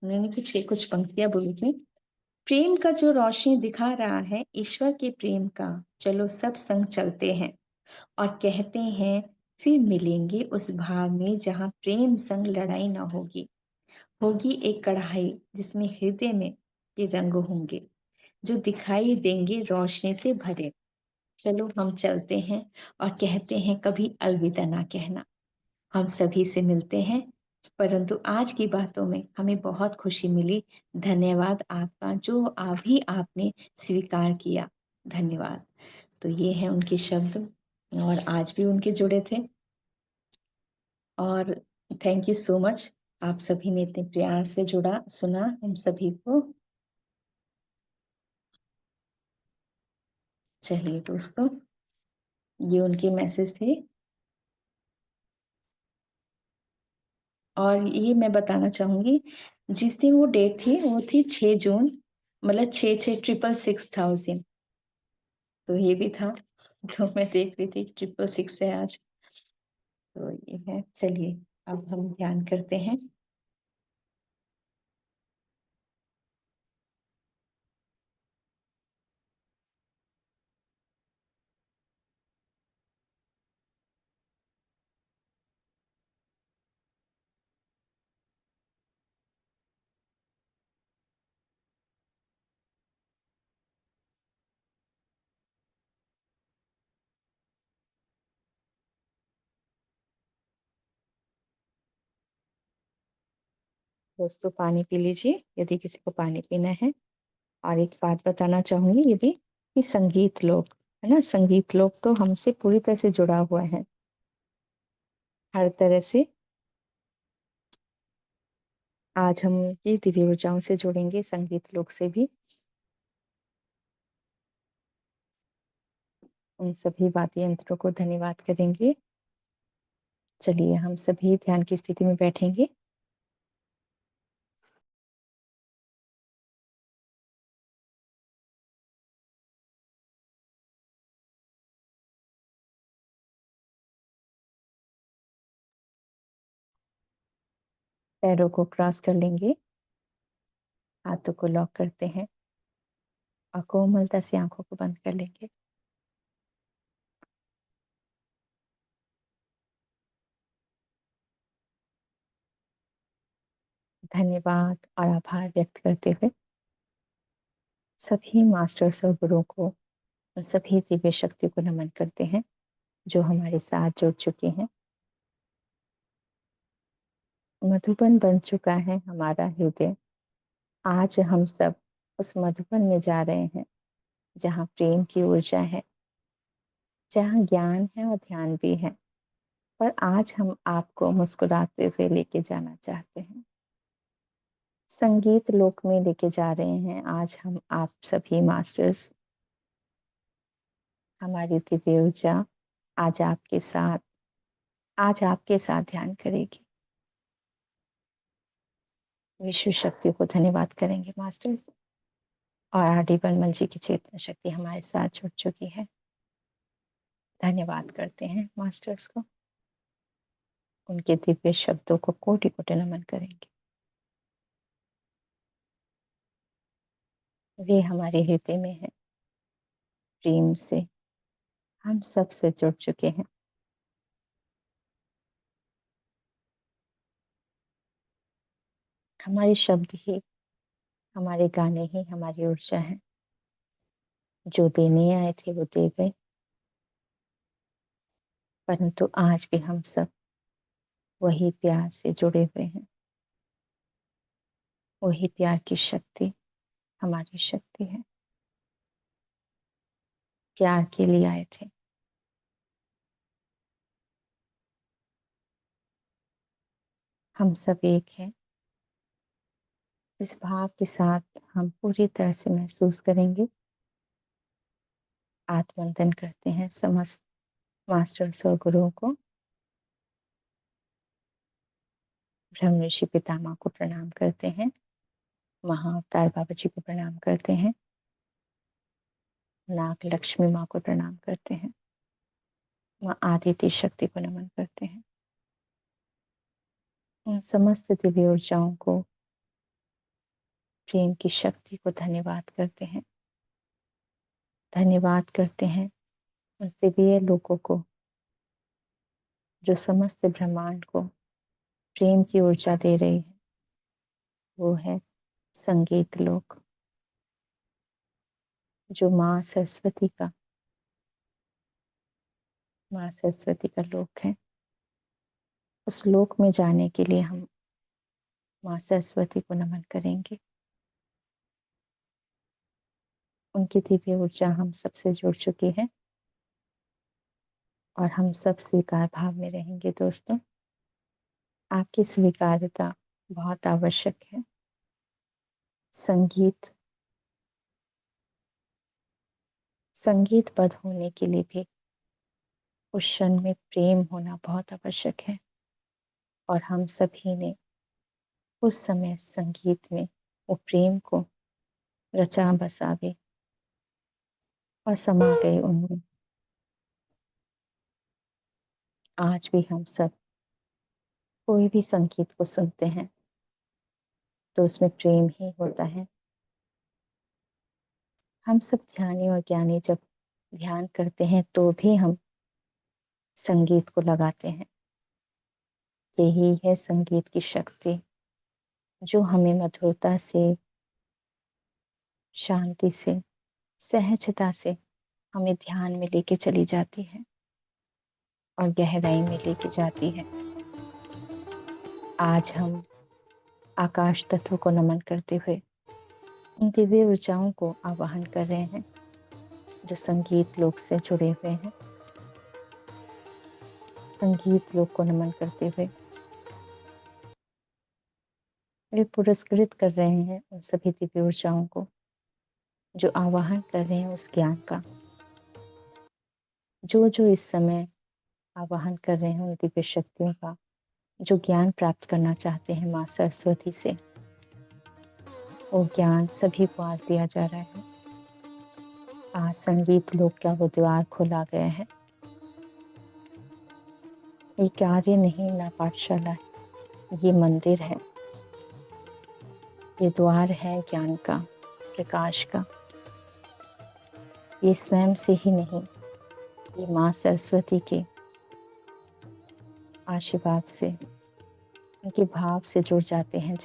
उन्होंने कुछ कुछ पंक्तियां बोली थी। प्रेम का जो रोशनी दिखा रहा है, ईश्वर के प्रेम का, चलो सब संग चलते हैं और कहते हैं फिर मिलेंगे उस भाव में जहाँ प्रेम संग लड़ाई ना होगी। होगी एक कढ़ाई जिसमें हृदय में के रंग होंगे, जो दिखाई देंगे रोशनी से भरे। चलो हम चलते हैं और कहते हैं कभी अलविदा ना कहना। हम सभी से मिलते हैं, परंतु आज की बातों में हमें बहुत खुशी मिली। धन्यवाद आपका, जो अभी आपने स्वीकार किया। धन्यवाद। तो ये हैं उनके शब्द, और आज भी उनके जुड़े थे। और थैंक यू सो मच, आप सभी ने इतने प्यार से जुड़ा सुना हम सभी को। चलिए दोस्तों, ये उनके मैसेज थे। और ये मैं बताना चाहूंगी, जिस दिन वो डेट थी वो थी 6 जून, मतलब 6 6 666 था उस दिन। तो ये भी था। तो मैं देख रही थी 666 है आज। तो ये है, चलिए अब हम ध्यान करते हैं। दोस्तों पानी पी लीजिए यदि किसी को पानी पीना है। और एक बात बताना चाहूंगी ये भी, कि संगीत लोक है ना, संगीत लोक तो हमसे पूरी तरह से जुड़ा हुआ है, हर तरह से। आज हम ये दिव्य ऊर्जाओं से जुड़ेंगे, संगीत लोक से भी। उन सभी वाद्य यंत्रों को धन्यवाद करेंगे। चलिए हम सभी ध्यान की स्थिति में बैठेंगे। पैरों को क्रॉस कर लेंगे, हाथों को लॉक करते हैं और कोमलता से आंखों को बंद कर लेंगे। धन्यवाद और आभार व्यक्त करते हुए सभी मास्टर्स और गुरुओं को, उन सभी दिव्य शक्तियों को नमन करते हैं जो हमारे साथ जुड़ चुके हैं। मधुबन बन चुका है हमारा हृदय। आज हम सब उस मधुबन में जा रहे हैं जहाँ प्रेम की ऊर्जा है, जहाँ ज्ञान है और ध्यान भी है। पर आज हम आपको मुस्कुराते हुए लेके जाना चाहते हैं, संगीत लोक में लेके जा रहे हैं। आज हम आप सभी मास्टर्स, हमारी दिव्य ऊर्जा आज आपके साथ, आज आपके साथ ध्यान करेगी। विश्व शक्तियों को धन्यवाद करेंगे मास्टर्स। और आर.डी. बर्मन जी की चेतना शक्ति हमारे साथ जुड़ चुकी है। धन्यवाद करते हैं मास्टर्स को। उनके दिव्य शब्दों को कोटि कोटि नमन करेंगे। वे हमारे हृदय में है, प्रेम से हम सब से जुड़ चुके हैं। हमारे शब्द ही, हमारे गाने ही हमारी ऊर्जा है। जो देने आए थे वो दे गए, परंतु आज भी हम सब वही प्यार से जुड़े हुए हैं। वही प्यार की शक्ति हमारी शक्ति है। प्यार के लिए आए थे। हम सब एक हैं। इस भाव के साथ हम पूरी तरह से महसूस करेंगे। आत्मवंदन करते हैं समस्त मास्टर्स और गुरुओं को। ब्रह्म ऋषि पितामह को प्रणाम करते हैं। महाअवतार बाबा जी को प्रणाम करते हैं। नाग लक्ष्मी माँ को प्रणाम करते हैं। माँ आदित्य शक्ति को नमन करते हैं। उन समस्त दिव्य ऊर्जाओं को, प्रेम की शक्ति को धन्यवाद करते हैं। धन्यवाद करते हैं उस दिव्य लोगों को जो समस्त ब्रह्मांड को प्रेम की ऊर्जा दे रही है। वो है संगीत लोक, जो माँ सरस्वती का लोक है। उस लोक में जाने के लिए हम माँ सरस्वती को नमन करेंगे। उनकी दिव्य ऊर्जा हम सबसे जुड़ चुकी है और हम सब स्वीकार भाव में रहेंगे। दोस्तों, आपकी स्वीकार्यता बहुत आवश्यक है। संगीत संगीतबद्ध होने के लिए भी उस क्षण में प्रेम होना बहुत आवश्यक है। और हम सभी ने उस समय संगीत में वो प्रेम को रचा बसावे और समा गए उनमें। आज भी हम सब कोई भी संगीत को सुनते हैं तो उसमें प्रेम ही होता है। हम सब ध्यानी और ज्ञानी जब ध्यान करते हैं तो भी हम संगीत को लगाते हैं। यही है संगीत की शक्ति, जो हमें मधुरता से, शांति से, सहजता से हमें ध्यान में लेके चली जाती है और गहराई में लेके जाती है। आज हम आकाश तत्व को नमन करते हुए उन दिव्य ऊर्जाओं को आवाहन कर रहे हैं जो संगीत लोक से जुड़े हुए हैं। संगीत लोक को नमन करते हुए वे पुरस्कृत कर रहे हैं उन सभी दिव्य ऊर्जाओं को जो आवाहन कर रहे हैं उस ज्ञान का, जो जो इस समय आवाहन कर रहे हैं उन दिव्य शक्तियों का, जो ज्ञान प्राप्त करना चाहते हैं माँ सरस्वती से। वो ज्ञान सभी को आज दिया जा रहा है। आज संगीत लोक का वो द्वार खोला गया है। ये कार्य नहीं, ना पाठशाला है, ये मंदिर है, ये द्वार है ज्ञान का, प्रकाश का। ये स्वयं से ही नहीं, ये माँ सरस्वती के आशीर्वाद से, उनके भाव से जुड़ जाते हैं।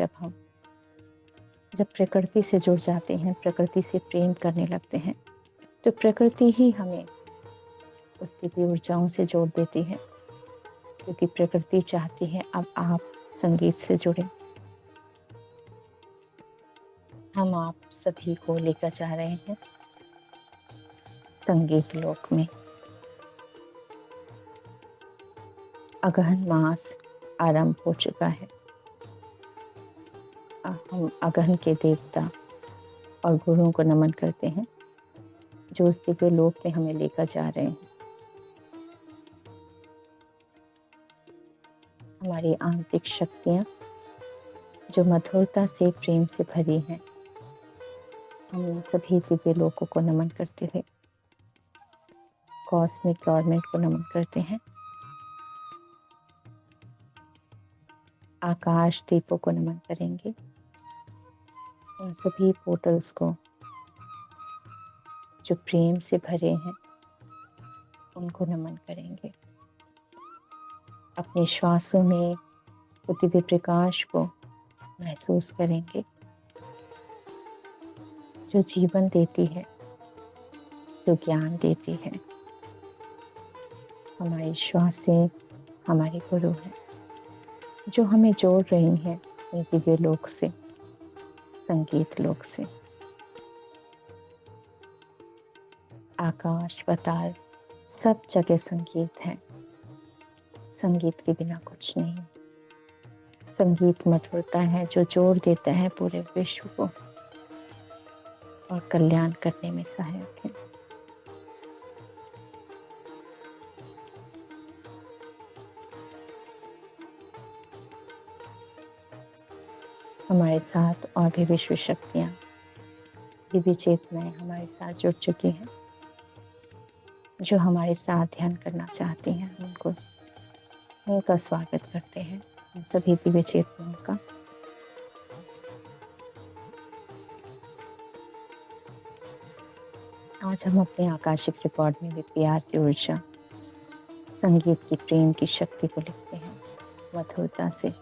जब प्रकृति से जुड़ जाते हैं, प्रकृति से प्रेम करने लगते हैं, तो प्रकृति ही हमें उस दिव्य ऊर्जाओं से जोड़ देती है, क्योंकि प्रकृति चाहती है अब आप संगीत से जुड़े। हम आप सभी को लेकर जा रहे हैं संगीत लोक में। अगहन मास आरंभ हो चुका है। हम अगहन के देवता और गुरुओं को नमन करते हैं जो उस दिव्य लोक में हमें लेकर जा रहे हैं। हमारी आंतरिक शक्तियाँ जो मधुरता से, प्रेम से भरी हैं, हम इन सभी दिव्य लोकों को नमन करते हुए कॉस्मिक गवर्नमेंट को नमन करते हैं। आकाश दीपों को नमन करेंगे। इन सभी पोर्टल्स को जो प्रेम से भरे हैं उनको नमन करेंगे। अपने श्वासों में वो दिव्य प्रकाश को महसूस करेंगे जो जीवन देती है, जो ज्ञान देती है। हमारी श्वासें हमारे गुरु हैं जो हमें जोड़ रही हैं इन दिव्य लोक से, संगीत लोक से। आकाश, पाताल, सब जगह संगीत है। संगीत के बिना कुछ नहीं। संगीत मधुरता है जो जोड़ देता है पूरे विश्व को और कल्याण करने में सहायक है। हमारे साथ और भी विश्व शक्तियाँ, दिव्य चेतनाएं हमारे साथ जुड़ चुकी हैं जो हमारे साथ ध्यान करना चाहती हैं। उनका स्वागत करते हैं, उन सभी दिव्य चेतनाओं का। आज हम अपने आकाशिक रिकॉर्ड में भी प्यार की ऊर्जा, संगीत की, प्रेम की शक्ति को लिखते हैं मधुरता से।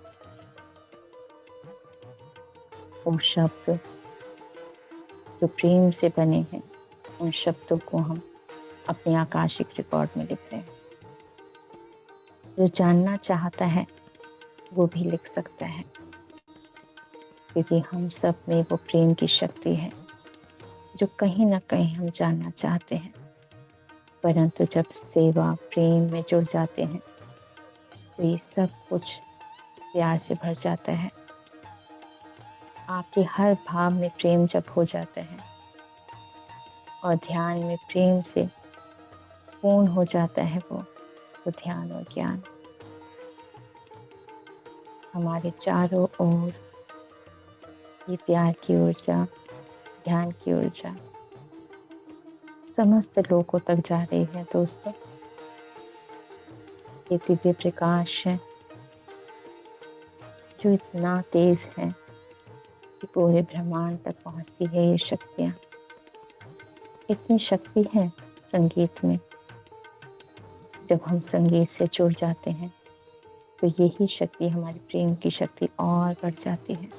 वो शब्द जो प्रेम से बने हैं, उन शब्दों को हम अपने आकाशिक रिकॉर्ड में लिख रहे हैं। जो जानना चाहता है वो भी लिख सकता है, क्योंकि हम सब में वो प्रेम की शक्ति है जो कहीं ना कहीं हम जानना चाहते हैं। परंतु जब सेवा, प्रेम में जुड़ जाते हैं तो ये सब कुछ प्यार से भर जाता है। आपके हर भाव में प्रेम जब हो जाता है और ध्यान में प्रेम से पूर्ण हो जाता है वो, तो ध्यान और ज्ञान हमारे चारों ओर ये प्यार की ऊर्जा, ध्यान की ऊर्जा समस्त लोगों तक जा रही है दोस्तों। ये दिव्य प्रकाश है जो इतना तेज है कि पूरे ब्रह्मांड तक पहुंचती है। ये शक्तियाँ, इतनी शक्ति है संगीत में। जब हम संगीत से जुड़ जाते हैं तो यही शक्ति, हमारी प्रेम की शक्ति, और बढ़ जाती है।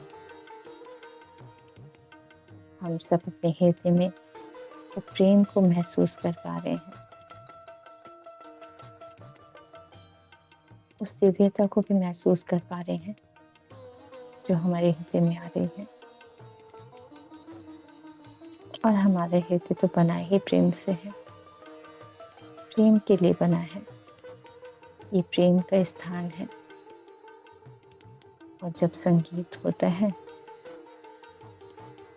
हम सब अपने हृदय में वो प्रेम को महसूस कर पा रहे हैं, उस दिव्यता को भी महसूस कर पा रहे हैं जो हमारे हृदय में आ रही है। और हमारा हृदय तो बना ही प्रेम से है, प्रेम के लिए बना है। ये प्रेम का स्थान है। और जब संगीत होता है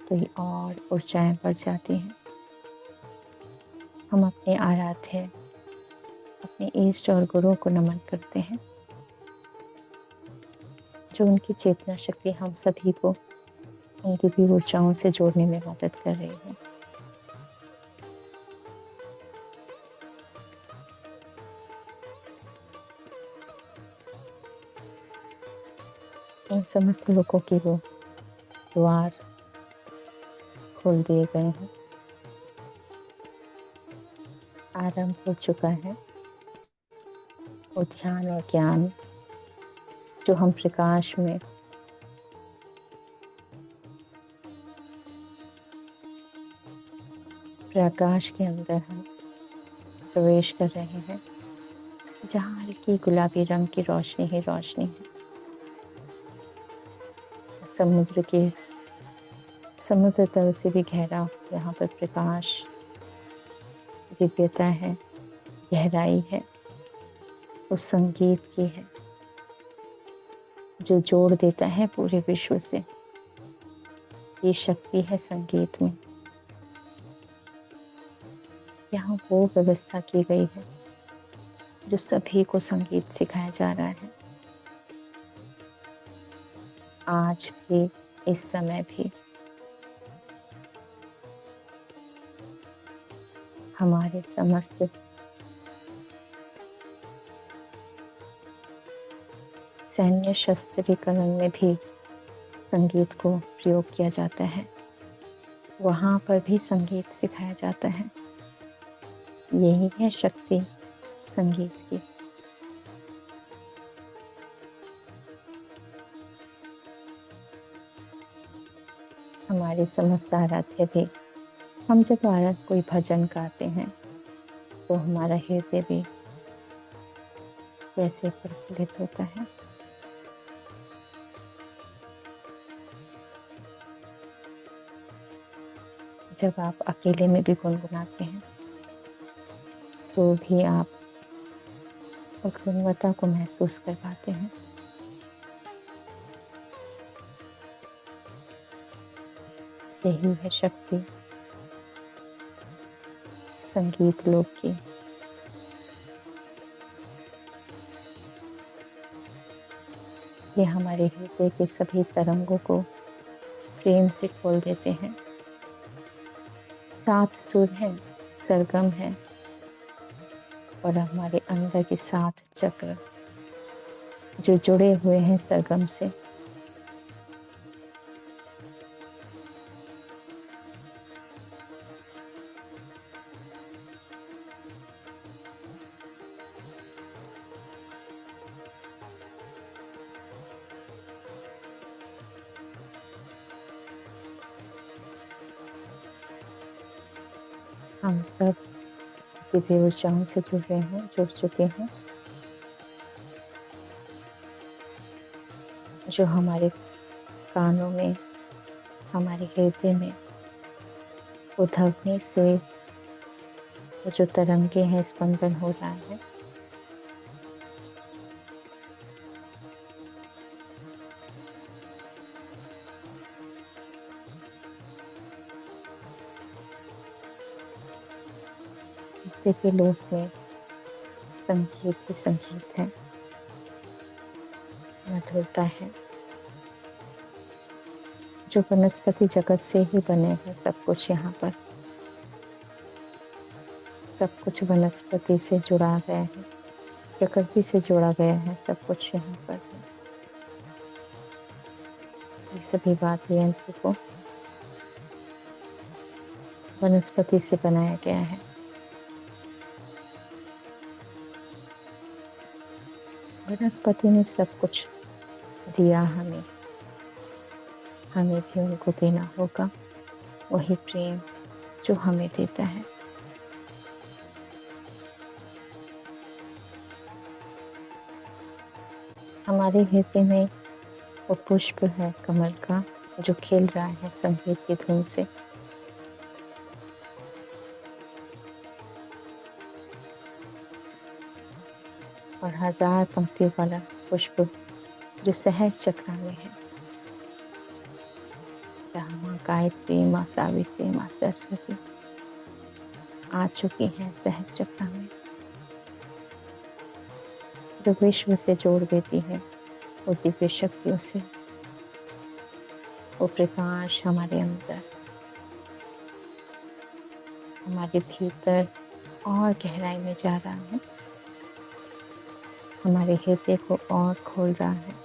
तो ये और ऊंचाएं बढ़ जाती हैं। हम अपने आराध्य, अपने इष्ट और गुरु को नमन करते हैं, जो उनकी चेतना शक्ति हम सभी को उन दिव्य ऊर्जाओं से जोड़ने में मदद कर रही है। इन समस्त लोगों के वो द्वार खोल दिए गए हैं। आरंभ हो चुका है वो ध्यान और ज्ञान जो हम प्रकाश में प्रकाश के अंदर हम प्रवेश कर रहे हैं, जहाँ हल्की गुलाबी रंग की रोशनी ही रोशनी है। समुद्र तल से भी गहरा यहाँ पर प्रकाश, दिव्यता है, गहराई है, उस संगीत की है जो जोड़ देता है पूरे विश्व से। ये शक्ति है संगीत में। यहाँ वो व्यवस्था की गई है जो सभी को संगीत सिखाया जा रहा है, आज भी, इस समय भी। हमारे समस्त सैन्य शस्त्रीकरण में भी संगीत को प्रयोग किया जाता है। वहाँ पर भी संगीत सिखाया जाता है। यही है शक्ति संगीत की। हमारे समस्त आराध्य भी, हम जब कोई भजन गाते हैं तो हमारा हृदय भी कैसे प्रफुल्लित होता है। जब आप अकेले में भी गुनगुनाते हैं तो भी आप उस गुणवत्ता को महसूस कर पाते हैं। यही है शक्ति संगीत लोक की। ये हमारे हृदय के सभी तरंगों को प्रेम से खोल देते हैं। 7 सुर हैं, सरगम है, और हमारे अंदर के 7 चक्र जो जुड़े हुए हैं सरगम से। हम सब दिव्य ऊर्जाओं से जुड़ चुके हैं, जो हमारे कानों में, हमारे हृदय में उधवने से वो जो तरंगे हैं, स्पंदन हो रहा है। इस दिव्य लोक में संगीत ही संगीत है, मधुरता है, जो वनस्पति जगत से ही बने हैं सब कुछ यहाँ पर। सब कुछ वनस्पति से जुड़ा गया है, प्रकृति से जुड़ा गया है, सब कुछ यहाँ पर है। ये सभी वाद्य यंत्र को वनस्पति से बनाया गया है। वनस्पति ने सब कुछ दिया हमें, हमें भी उनको देना होगा वही प्रेम जो हमें देता है। हमारे हृदय में वो पुष्प है कमल का जो खिल रहा है संगीत की धुन से। और 1000 पंक्तियों वाला पुष्प जो सहज चक्र में है, जहाँ माँ गायत्री, माँ सावित्री, माँ सरस्वती आ चुकी हैं सहज चक्र में, जो विश्व से जोड़ देती है वो दिव्य शक्तियों से। वो प्रकाश हमारे अंदर, हमारे भीतर और गहराई में जा रहा है, हमारे हृदय को और खोल रहा है।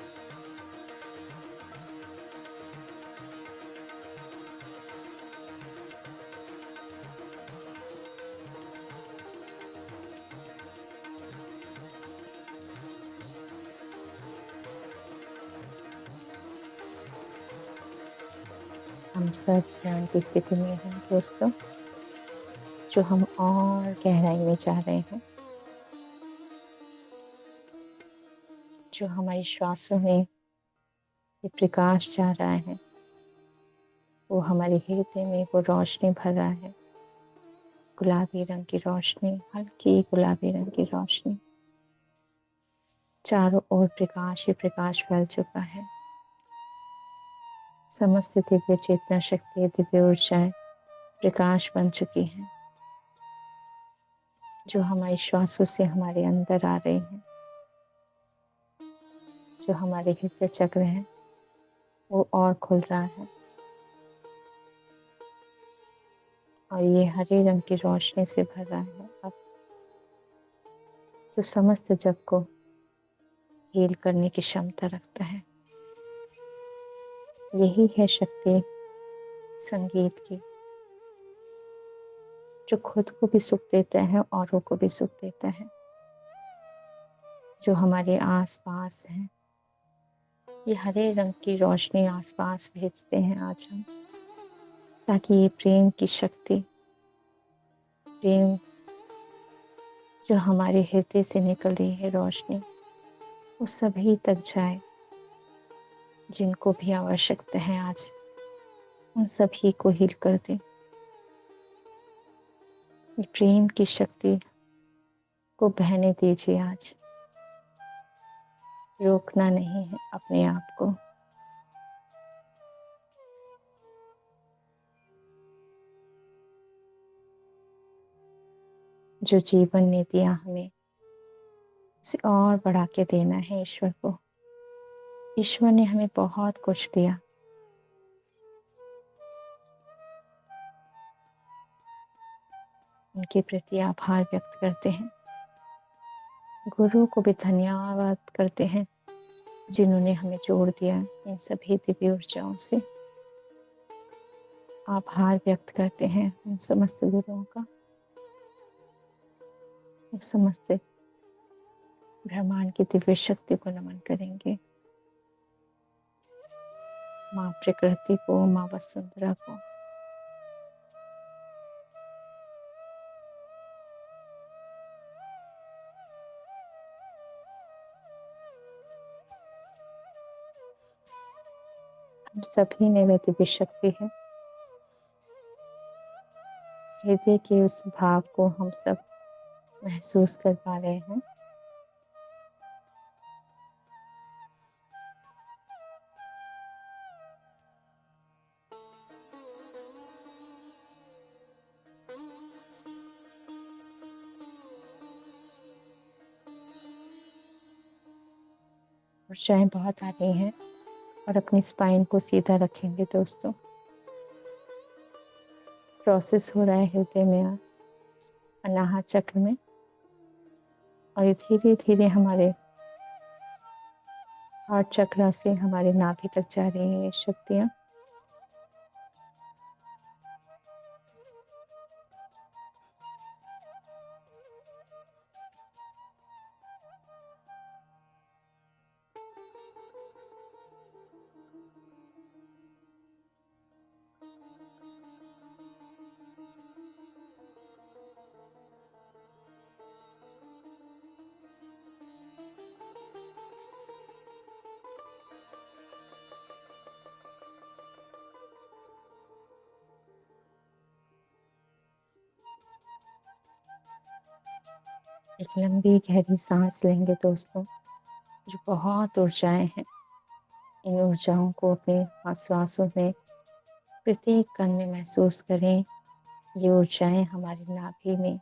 हम सब ध्यान की स्थिति में हैं दोस्तों, जो हम और गहराई में जा रहे हैं, जो हमारी श्वासों में ये प्रकाश जा रहा है, वो हमारे हृदय में वो रोशनी भर रहा है, गुलाबी रंग की रोशनी, हल्की गुलाबी रंग की रोशनी। चारों ओर प्रकाश ही प्रकाश फैल चुका है। समस्त दिव्य चेतना शक्ति, दिव्य ऊर्जाएं प्रकाश बन चुकी हैं, जो हमारी श्वासों से हमारे अंदर आ रही हैं, जो हमारे हृदय चक्र है वो और खुल रहा है। और ये हरे रंग की रोशनी से भर रहा है अब, जो समस्त जग को हील करने की क्षमता रखता है। यही है शक्ति संगीत की, जो खुद को भी सुख देता है, औरों को भी सुख देता है। जो हमारे आसपास है, ये हरे रंग की रोशनी आसपास भेजते हैं आज हम, ताकि ये प्रेम की शक्ति, प्रेम जो हमारे हृदय से निकल रही है रोशनी, वो सभी तक जाए। जिनको भी आवश्यकता है आज, उन सभी को हील कर दे। ये प्रेम की शक्ति को बहने दीजिए आज, रोकना नहीं है अपने आप को। जो जीवन ने दिया हमें, उसे और बढ़ा के देना है ईश्वर को। ईश्वर ने हमें बहुत कुछ दिया, उनके प्रति आभार व्यक्त करते हैं। गुरु को भी धन्यवाद करते हैं, जिन्होंने हमें जोड़ दिया इन सभी दिव्य ऊर्जाओं से। आभार व्यक्त करते हैं उन समस्त गुरुओं का, उस समस्त ब्रह्मांड की दिव्य शक्ति को नमन करेंगे। माँ प्रकृति को, माँ वसुंधरा को, हम सभी में वह दिव्य शक्ति है। हृदय के उस भाव को हम सब महसूस कर पा रहे हैं। ऊर्जाएं बहुत आ रही हैं, और अपनी स्पाइन को सीधा रखेंगे दोस्तों। प्रोसेस हो रहा है हृदय में। अनाहत चक्र में, और ये धीरे धीरे हमारे हार्ट चक्र से हमारे नाभि तक जा रही हैं ये शक्तियाँ। एक लंबी गहरी सांस लेंगे दोस्तों, जो बहुत ऊर्जाएं हैं, इन ऊर्जाओं को अपने श्वासों में प्रत्येक कण में महसूस करें। ये ऊर्जाएं हमारी नाभि में,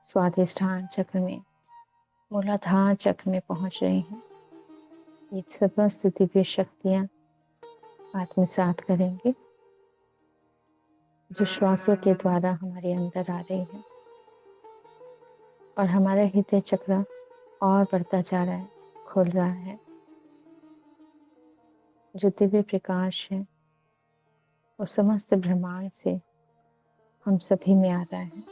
स्वादिष्ठान चक्र में, मूलाधार चक्र में पहुंच रही हैं। ये समस्त दिव्य शक्तियां आत्मसात करेंगे, जो श्वासों के द्वारा हमारे अंदर आ रही है, और हमारा हृदय चक्र और बढ़ता जा रहा है, खुल रहा है। जो दिव्य प्रकाश है वो समस्त ब्रह्मांड से हम सभी में आ रहा है।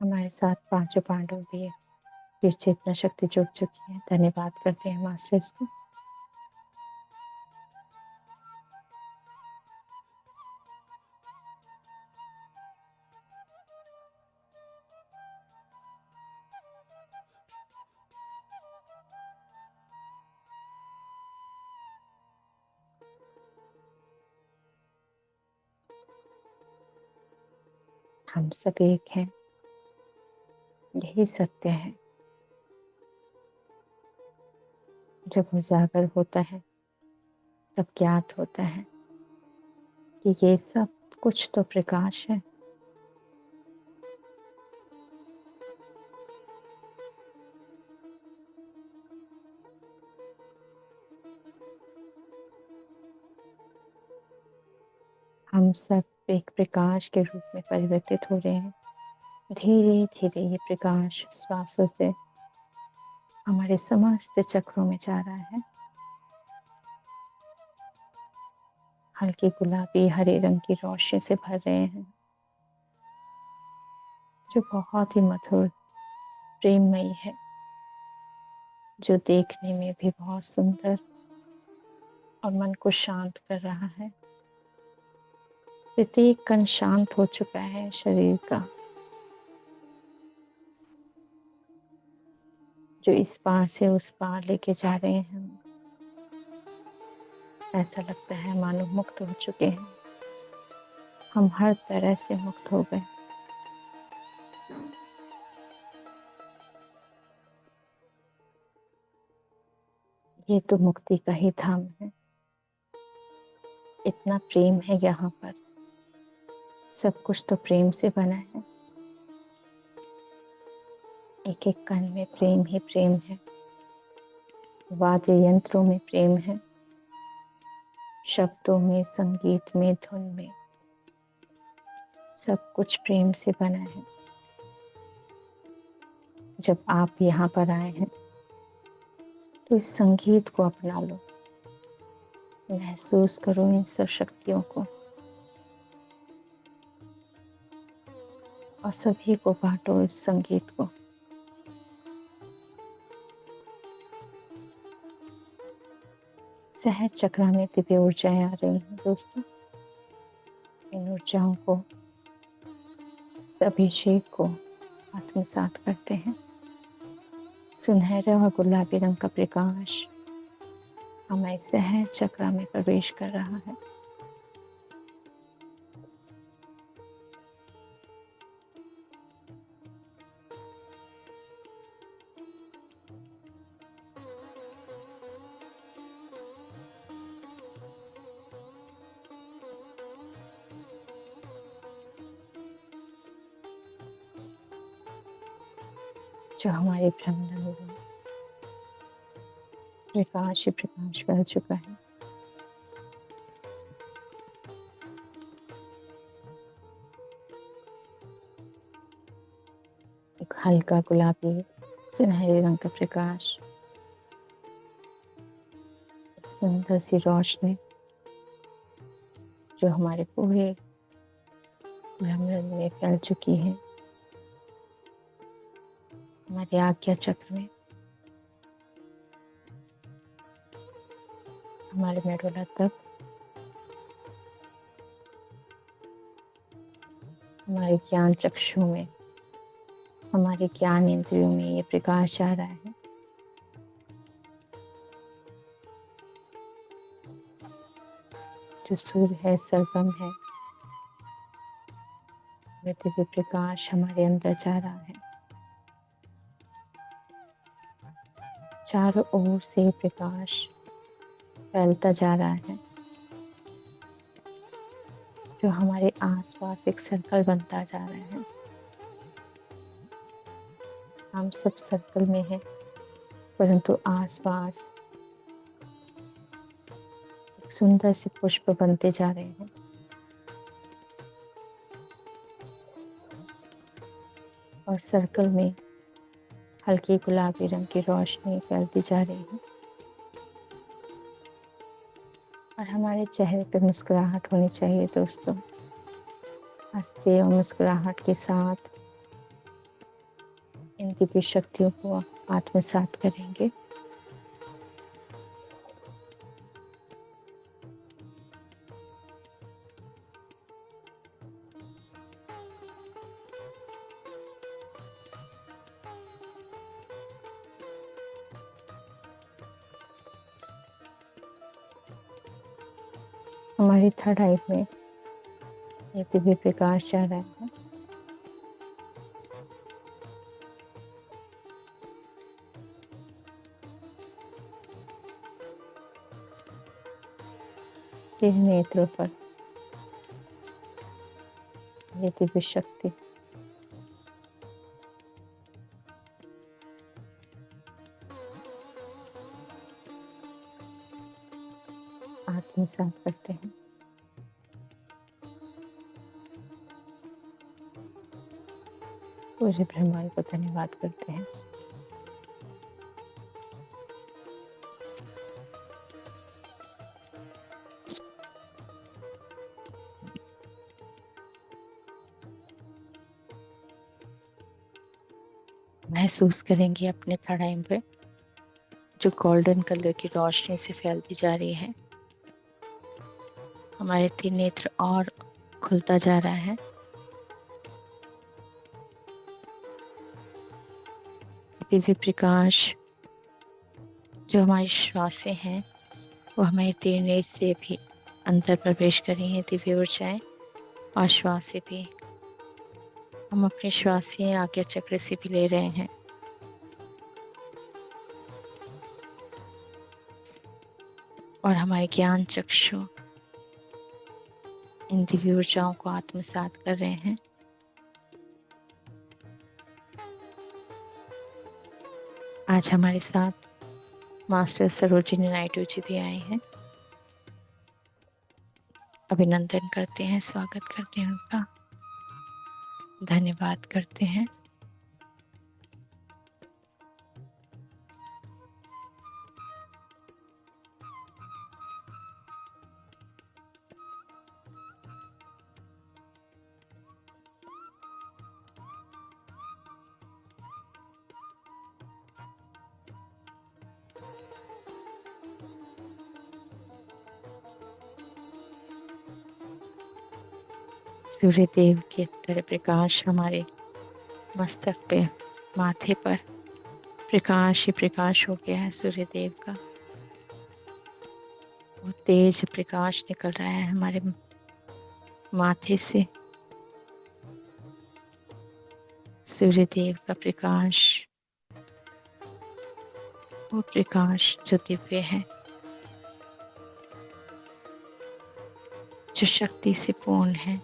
हमारे साथ पांचों पांडव भी फिर चेतना शक्ति जुड़ चुकी है। धन्यवाद करते हैं मास्टर्स को। हम सब एक हैं, यही सत्य है। जब उजागर होता है तब ज्ञात होता है कि ये सब कुछ तो प्रकाश है। हम सब एक प्रकाश के रूप में परिवर्तित हो रहे हैं। धीरे धीरे ये प्रकाश श्वासों से हमारे समस्त चक्रों में जा रहा है। हल्की गुलाबी हरे रंग की रोशनी से भर रहे हैं, जो बहुत ही मधुर प्रेममयी है, जो देखने में भी बहुत सुंदर और मन को शांत कर रहा है। प्रत्येक कण शांत हो चुका है शरीर का, जो इस पार से उस पार लेके जा रहे हैं। ऐसा लगता है मानो मुक्त हो चुके हैं, हम हर तरह से मुक्त हो गए। ये तो मुक्ति का ही धाम है। इतना प्रेम है यहाँ पर, सब कुछ तो प्रेम से बना है। एक एक कण में प्रेम ही प्रेम है, वाद्य यंत्रों में प्रेम है, शब्दों में, संगीत में, धुन में, सब कुछ प्रेम से बना है। जब आप यहाँ पर आए हैं तो इस संगीत को अपना लो, महसूस करो इन सब शक्तियों को, और सभी को बांटो इस संगीत को। सहज चक्र में दिव्य ऊर्जाएं आ रही हैं दोस्तों। इन ऊर्जाओं को, अभिषेक को आत्मसात करते हैं। सुनहरा और गुलाबी रंग का प्रकाश हमारे सहज चक्र में प्रवेश कर रहा है। जो हमारे ब्रह्मांड में प्रकाश ही प्रकाश फैल चुका है। एक हल्का गुलाबी सुनहरे रंग का प्रकाश, एक सुंदर सी रोशनी जो हमारे पूरे ब्रह्मांड में फैल चुकी है, हमारे आज्ञा चक्र में, हमारे मेडुला तक, हमारे ज्ञान चक्षु में, हमारे ज्ञान इंद्रियों में ये प्रकाश आ रहा है। जो सूर्य है, सरगम है, वह दिव्य प्रकाश हमारे अंदर जा रहा है। चारों ओर से प्रकाश फैलता जा रहा है, जो हमारे आसपास एक सर्कल बनता जा रहा है। हम सब सर्कल में हैं, परंतु आसपास एक सुंदर से पुष्प बनते जा रहे हैं। और सर्कल में हल्की गुलाबी रंग की रोशनी फैलती जा रही है। और हमारे चेहरे पर मुस्कुराहट होनी चाहिए दोस्तों। हंसते और मुस्कुराहट के साथ इन दिव्य शक्तियों को आत्मसात करेंगे। हमारी थर्ड आई में ये दिव्य प्रकाश जा रहा है। तीन नेत्रों पर ये दिव्य शक्ति आत्मसात करते हैं। पूरे ब्रह्मांड को धन्यवाद करते हैं। महसूस करेंगे अपने थर्ड आई पे जो गोल्डन कलर की रोशनी से फैलती जा रही है। हमारे तीन नेत्र और खुलता जा रहा है। दिव्य प्रकाश जो हमारी श्वासें हैं वो हमारे तीन नेत्र से भी अंदर प्रवेश कर रही हैं। दिव्य ऊर्जाएं और श्वासें भी हम अपनी श्वासें आज्ञा चक्र से भी ले रहे हैं। और हमारे ज्ञान चक्षु इन दिव्य ऊर्जाओं को आत्मसात कर रहे हैं। आज हमारे साथ मास्टर सरोजिनी नायडू जी भी आए हैं। अभिनंदन करते हैं, स्वागत करते हैं उनका, धन्यवाद करते हैं। सूर्य देव के तरह प्रकाश हमारे मस्तक पे, माथे पर प्रकाश ही प्रकाश हो गया है। सूर्य देव का वो तेज प्रकाश निकल रहा है हमारे माथे से। सूर्य देव का प्रकाश, वो प्रकाश जो दिव्य है, जो शक्ति से पूर्ण है,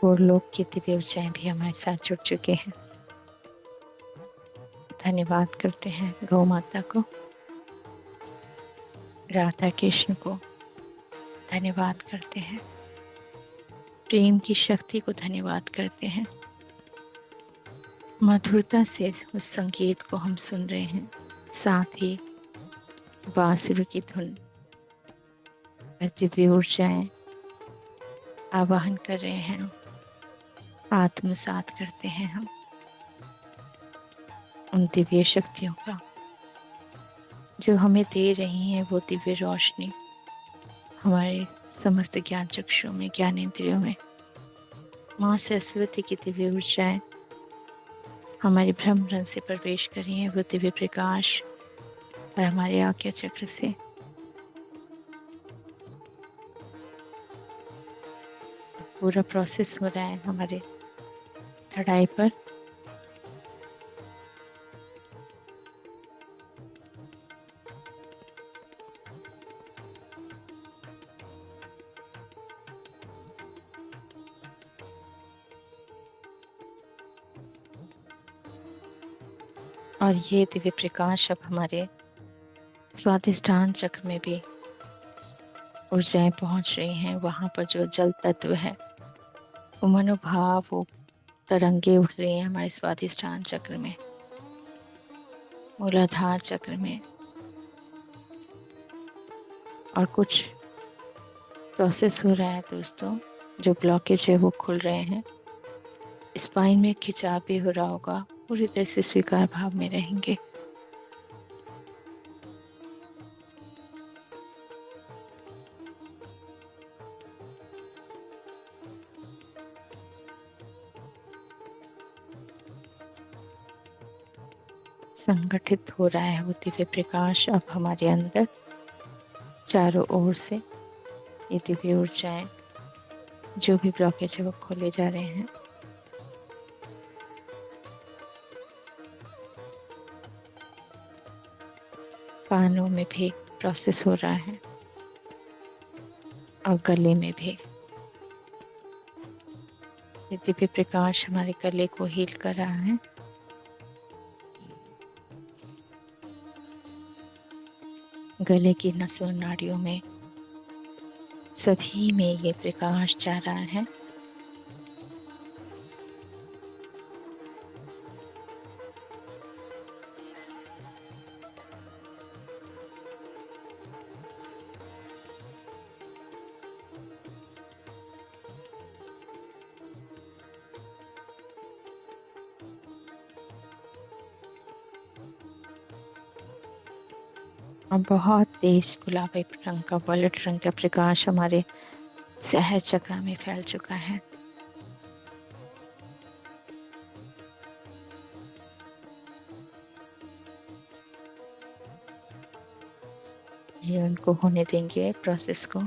और लोग की दिव्य ऊर्जाएं भी हमारे साथ जुड़ चुके हैं। धन्यवाद करते हैं गौ माता को, राधा कृष्ण को धन्यवाद करते हैं, प्रेम की शक्ति को धन्यवाद करते हैं। मधुरता से उस संगीत को हम सुन रहे हैं, साथ ही बांसुरी की धुन में दिव्य ऊर्जाएं आवाहन कर रहे हैं, आत्मसात करते हैं हम उन दिव्य शक्तियों का जो हमें दे रही हैं वो दिव्य रोशनी हमारे समस्त ज्ञान चक्षुओं में, ज्ञानेंद्रियों में। माँ सरस्वती की दिव्य ऊर्जाएं हमारे ब्रह्म रंध्र से प्रवेश कर रही हैं, वो दिव्य प्रकाश और हमारे आज्ञा चक्र से पूरा प्रोसेस हो रहा है हमारे थड़ाई पर। और ये दिव्य प्रकाश अब हमारे स्वादिष्ठान चक्र में भी ऊर्जाएं पहुंच रही हैं। वहां पर जो जल तत्व है वो मनोभाव, वो तरंगे उठ रही हैं हमारे स्वादिष्ठान चक्र में, मूलाधार चक्र में। और कुछ प्रोसेस हो रहा है दोस्तों, जो ब्लॉकेज है वो खुल रहे हैं। स्पाइन में खिंचाव भी हो रहा होगा, पूरी तरह से स्वीकार भाव में रहेंगे। संगठित हो रहा है वो दिव्य प्रकाश अब हमारे अंदर, चारों ओर से ये दिव्य ऊर्जाएं, जो भी ब्लॉकेज है वो खोले जा रहे हैं। कानों में भी प्रोसेस हो रहा है और गले में भी। ये दिव्य प्रकाश हमारे गले को हील कर रहा है। गले की नसों नाड़ियों में, सभी में ये प्रकाश जा रहा है। और बहुत तेज गुलाबी रंग का, वॉयलेट रंग का प्रकाश हमारे सहज चक्र में फैल चुका है। ये उनको होने देंगे प्रोसेस को।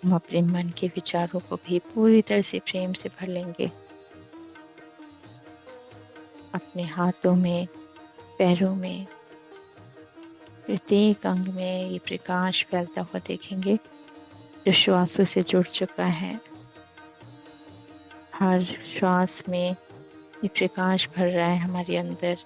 हम अपने मन के विचारों को भी पूरी तरह से प्रेम से भर लेंगे। अपने हाथों में, पैरों में, प्रत्येक अंग में ये प्रकाश फैलता हुआ देखेंगे, जो श्वासों से जुड़ चुका है। हर श्वास में ये प्रकाश भर रहा है हमारे अंदर।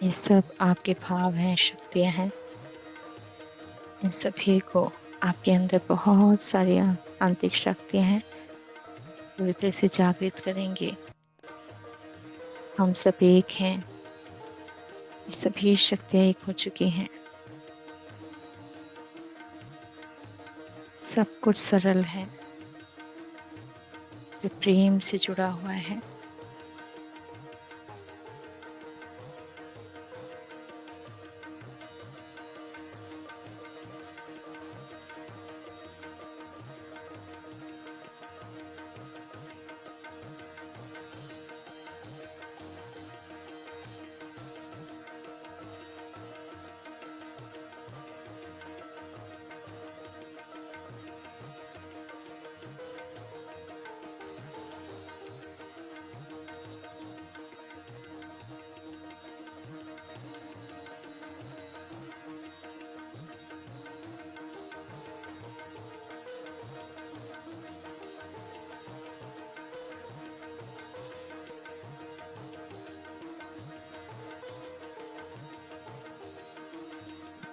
ये सब आपके भाव हैं, शक्तियाँ हैं। इन सभी को, आपके अंदर बहुत सारी आंतरिक शक्तियाँ हैं, पूरी तरह से जागृत करेंगे। हम सब एक हैं, ये सभी शक्तियाँ एक हो चुकी हैं। सब कुछ सरल है, जो प्रेम से जुड़ा हुआ है।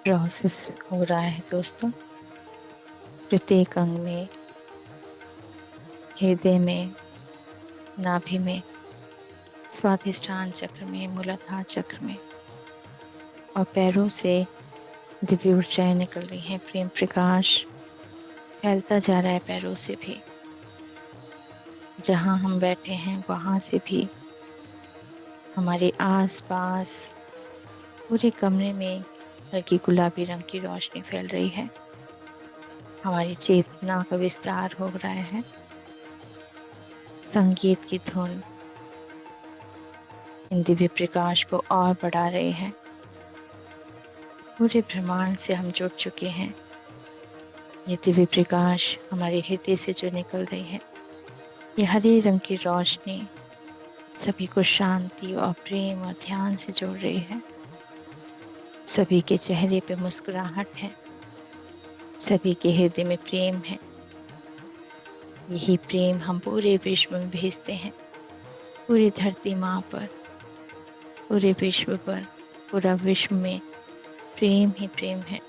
प्रोसेस हो रहा है दोस्तों। प्रत्येक अंग में, हृदय में, नाभि में, स्वाधिष्ठान चक्र में, मूलाधार चक्र में और पैरों से दिव्य ऊर्जाएं निकल रही हैं। प्रेम प्रकाश फैलता जा रहा है पैरों से भी। जहां हम बैठे हैं वहां से भी हमारे आसपास पूरे कमरे में हल्की गुलाबी रंग की रोशनी फैल रही है। हमारी चेतना का विस्तार हो रहा है। संगीत की धुन इन दिव्य प्रकाश को और बढ़ा रहे हैं। पूरे ब्रह्मांड से हम जुड़ चुके हैं। ये दिव्य प्रकाश हमारे हृदय से जो निकल रही है, ये हरे रंग की रोशनी सभी को शांति और प्रेम और ध्यान से जोड़ रही है। सभी के चेहरे पे मुस्कुराहट है, सभी के हृदय में प्रेम है। यही प्रेम हम पूरे विश्व में भेजते हैं। पूरी धरती माँ पर, पूरे विश्व पर, पूरा विश्व में प्रेम ही प्रेम है,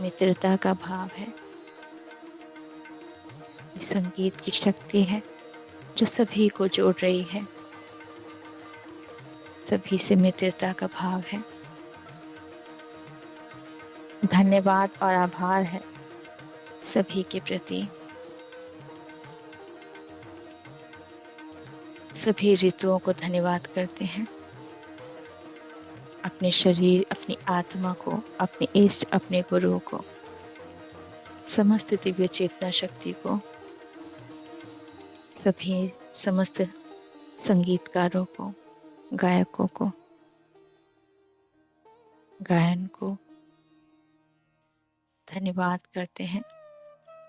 मित्रता का भाव है। ये संगीत की शक्ति है जो सभी को जोड़ रही है। सभी से मित्रता का भाव है। धन्यवाद और आभार है सभी के प्रति। सभी ऋतुओं को धन्यवाद करते हैं। अपने शरीर, अपनी आत्मा को, अपने इष्ट, अपने गुरु को, समस्त दिव्य चेतना शक्ति को, सभी समस्त संगीतकारों को, गायकों को, गायन को धन्यवाद करते हैं।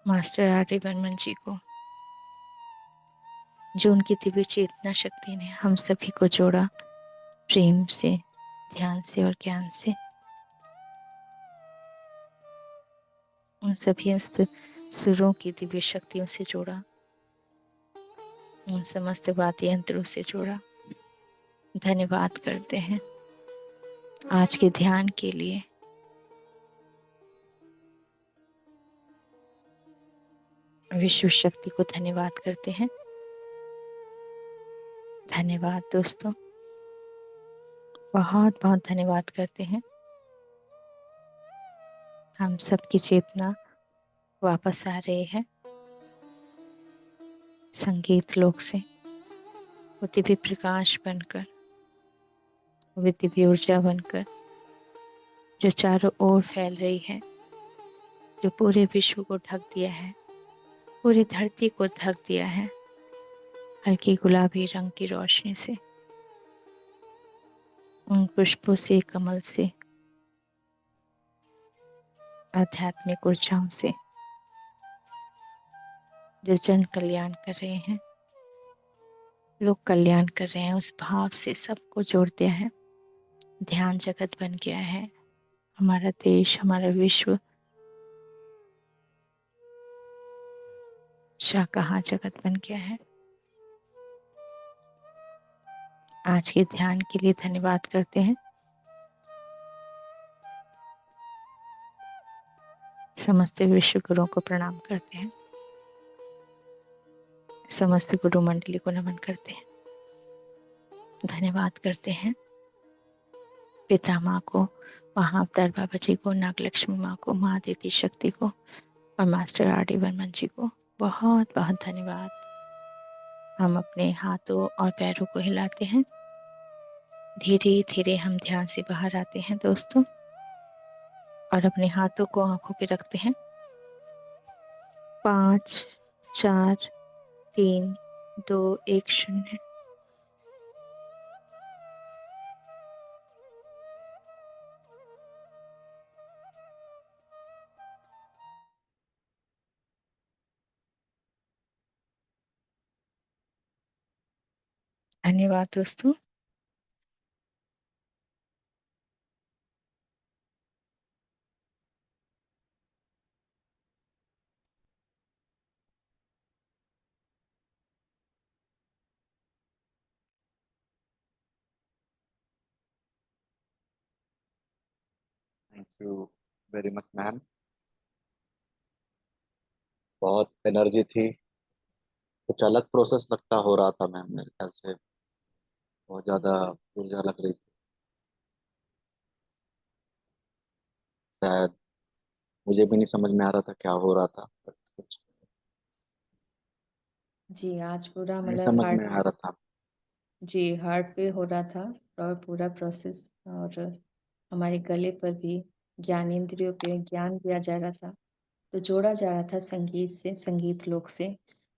Master RD. बर्मन जी को, जो उनकी दिव्य चेतना शक्ति ने हम सभी को जोड़ा प्रेम से, ध्यान से और ज्ञान से। उन सभी अस्त सुरों की दिव्य शक्तियों से जोड़ा, उन समस्त वाद्य यंत्रों से जोड़ा। धन्यवाद करते हैं आज के ध्यान के लिए। विश्व शक्ति को धन्यवाद करते हैं। धन्यवाद दोस्तों, बहुत बहुत धन्यवाद करते हैं। हम सबकी चेतना वापस आ रही है संगीत लोक से। वो दिव्य प्रकाश बनकर, वो दिव्य ऊर्जा बनकर जो चारों ओर फैल रही है, जो पूरे विश्व को ढक दिया है, पूरी धरती को ढक दिया है हल्की गुलाबी रंग की रोशनी से। उन पुष्पों से, कमल से, आध्यात्मिक ऊर्जाओं से जो जन कल्याण कर रहे हैं, लोग कल्याण कर रहे हैं, उस भाव से सबको जोड़ दिया है। ध्यान जगत बन गया है हमारा देश, हमारा विश्व शाकाहार जगत बन गया है। आज के ध्यान के लिए धन्यवाद करते हैं। समस्त विश्व गुरुओं को प्रणाम करते हैं। समस्त गुरु मंडली को नमन करते हैं। धन्यवाद करते हैं पिता माँ को, महाअवतार बाबा जी को, नागलक्ष्मी माँ को, माँ देती शक्ति को और मास्टर आर.डी. बर्मन जी को बहुत बहुत धन्यवाद। हम अपने हाथों और पैरों को हिलाते हैं। धीरे धीरे हम ध्यान से बाहर आते हैं दोस्तों, और अपने हाथों को आंखों पे रखते हैं। 5 4 3 2 1 0। धन्यवाद दोस्तों। Thank you. Very much ma'am. बहुत एनर्जी थी। कुछ अलग प्रोसेस लगता हो रहा था मैम, मेरे ख्याल से बहुत ज्यादा ऊर्जा लग रही थी शायद। मुझे भी नहीं समझ में आ रहा था क्या हो रहा था, but कुछ जी, आज पूरा नहीं मतलब समझ हार्ट, में आ रहा था। जी हार्ट पे हो रहा था और पूरा प्रोसेस, और हमारे गले पर भी, ज्ञानेंद्रियों पे ज्ञान दिया जा रहा था। तो जोड़ा जा रहा था संगीत से, संगीत लोक से,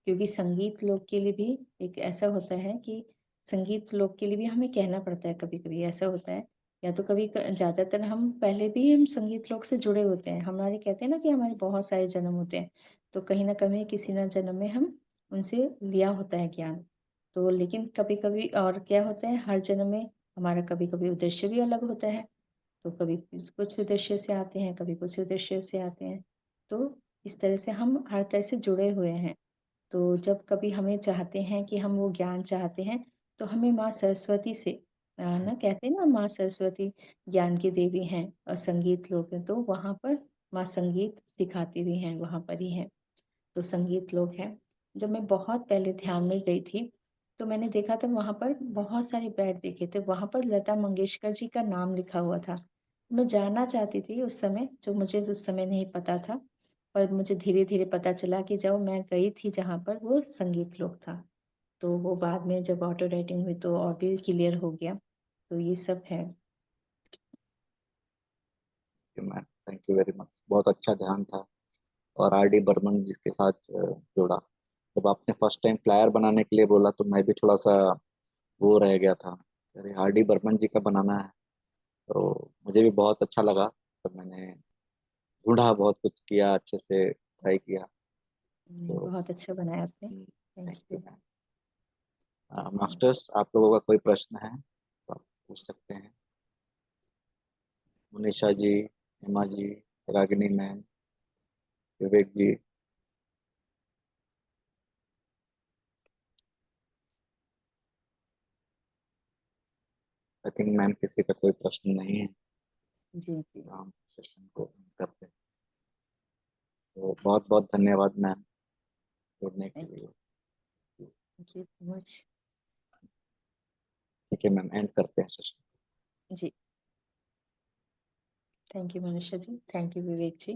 क्योंकि संगीत लोक के लिए भी एक ऐसा होता है कि संगीत लोक के लिए भी हमें कहना पड़ता है, कभी कभी ऐसा होता है, या तो कभी ज़्यादातर हम पहले भी हम संगीत लोक से जुड़े होते हैं। हमारे कहते हैं ना कि हमारे बहुत सारे जन्म होते हैं, तो कहीं ना कहीं किसी ना जन्म में हम उनसे लिया होता है ज्ञान। तो लेकिन कभी कभी और क्या होता है, हर जन्म में हमारा कभी कभी उद्देश्य भी अलग होता है। तो कभी कुछ उद्देश्य से आते हैं, कभी कुछ उद्देश्य से आते हैं। तो इस तरह से हम हर तरह से जुड़े हुए हैं। तो जब कभी हमें चाहते हैं कि हम वो ज्ञान चाहते हैं, तो हमें माँ सरस्वती से ना कहते हैं ना, माँ सरस्वती ज्ञान की देवी हैं और संगीत लोग हैं, तो वहाँ पर माँ संगीत सिखाती भी हैं, वहाँ पर ही हैं। तो संगीत लोग हैं। जब मैं बहुत पहले ध्यान में गई थी, तो मैंने देखा था वहाँ पर बहुत सारे बेड देखे थे, वहाँ पर लता मंगेशकर जी का नाम लिखा हुआ था। मैं जानना चाहती थी उस समय, जो मुझे उस समय नहीं पता था, पर मुझे धीरे धीरे पता चला कि जब मैं गई थी जहाँ पर, वो संगीत लोग था। तो वो बाद में जब ऑटो राइटिंग हुई तो और भी क्लियर हो गया। तो ये सब है। Ma'am thank you very much, बहुत अच्छा ध्यान था। और आर डी बर्मन जिसके साथ जोड़ा। जब आपने फर्स्ट टाइम फ्लायर बनाने के लिए बोला तो मैं भी थोड़ा सा वो रह गया था, अरे आर डी बर्मन जी का बनाना है। तो मुझे भी बहुत अच्छा लगा। तो मैंने ढूंढा, बहुत कुछ किया, अच्छे से ट्राई किया। तो बहुत अच्छा बनाया आपने। Thank thank you you. Ma'am. Masters, आप लोगों का कोई प्रश्न है तो आप पूछ सकते हैं। Munisha ji, Hema ji, Ragini ma'am, Vivek ji. I think ma'am किसी का कोई प्रश्न नहीं है, जी जी। तो हम सेशन को end करते हैं। तो बहुत बहुत धन्यवाद मैम जुड़ने के थैंक लिए। You so much. ठीक है मैम, एंड करते हैं सेशन। जी, thank you Manisha ji, thank you Vivek ji.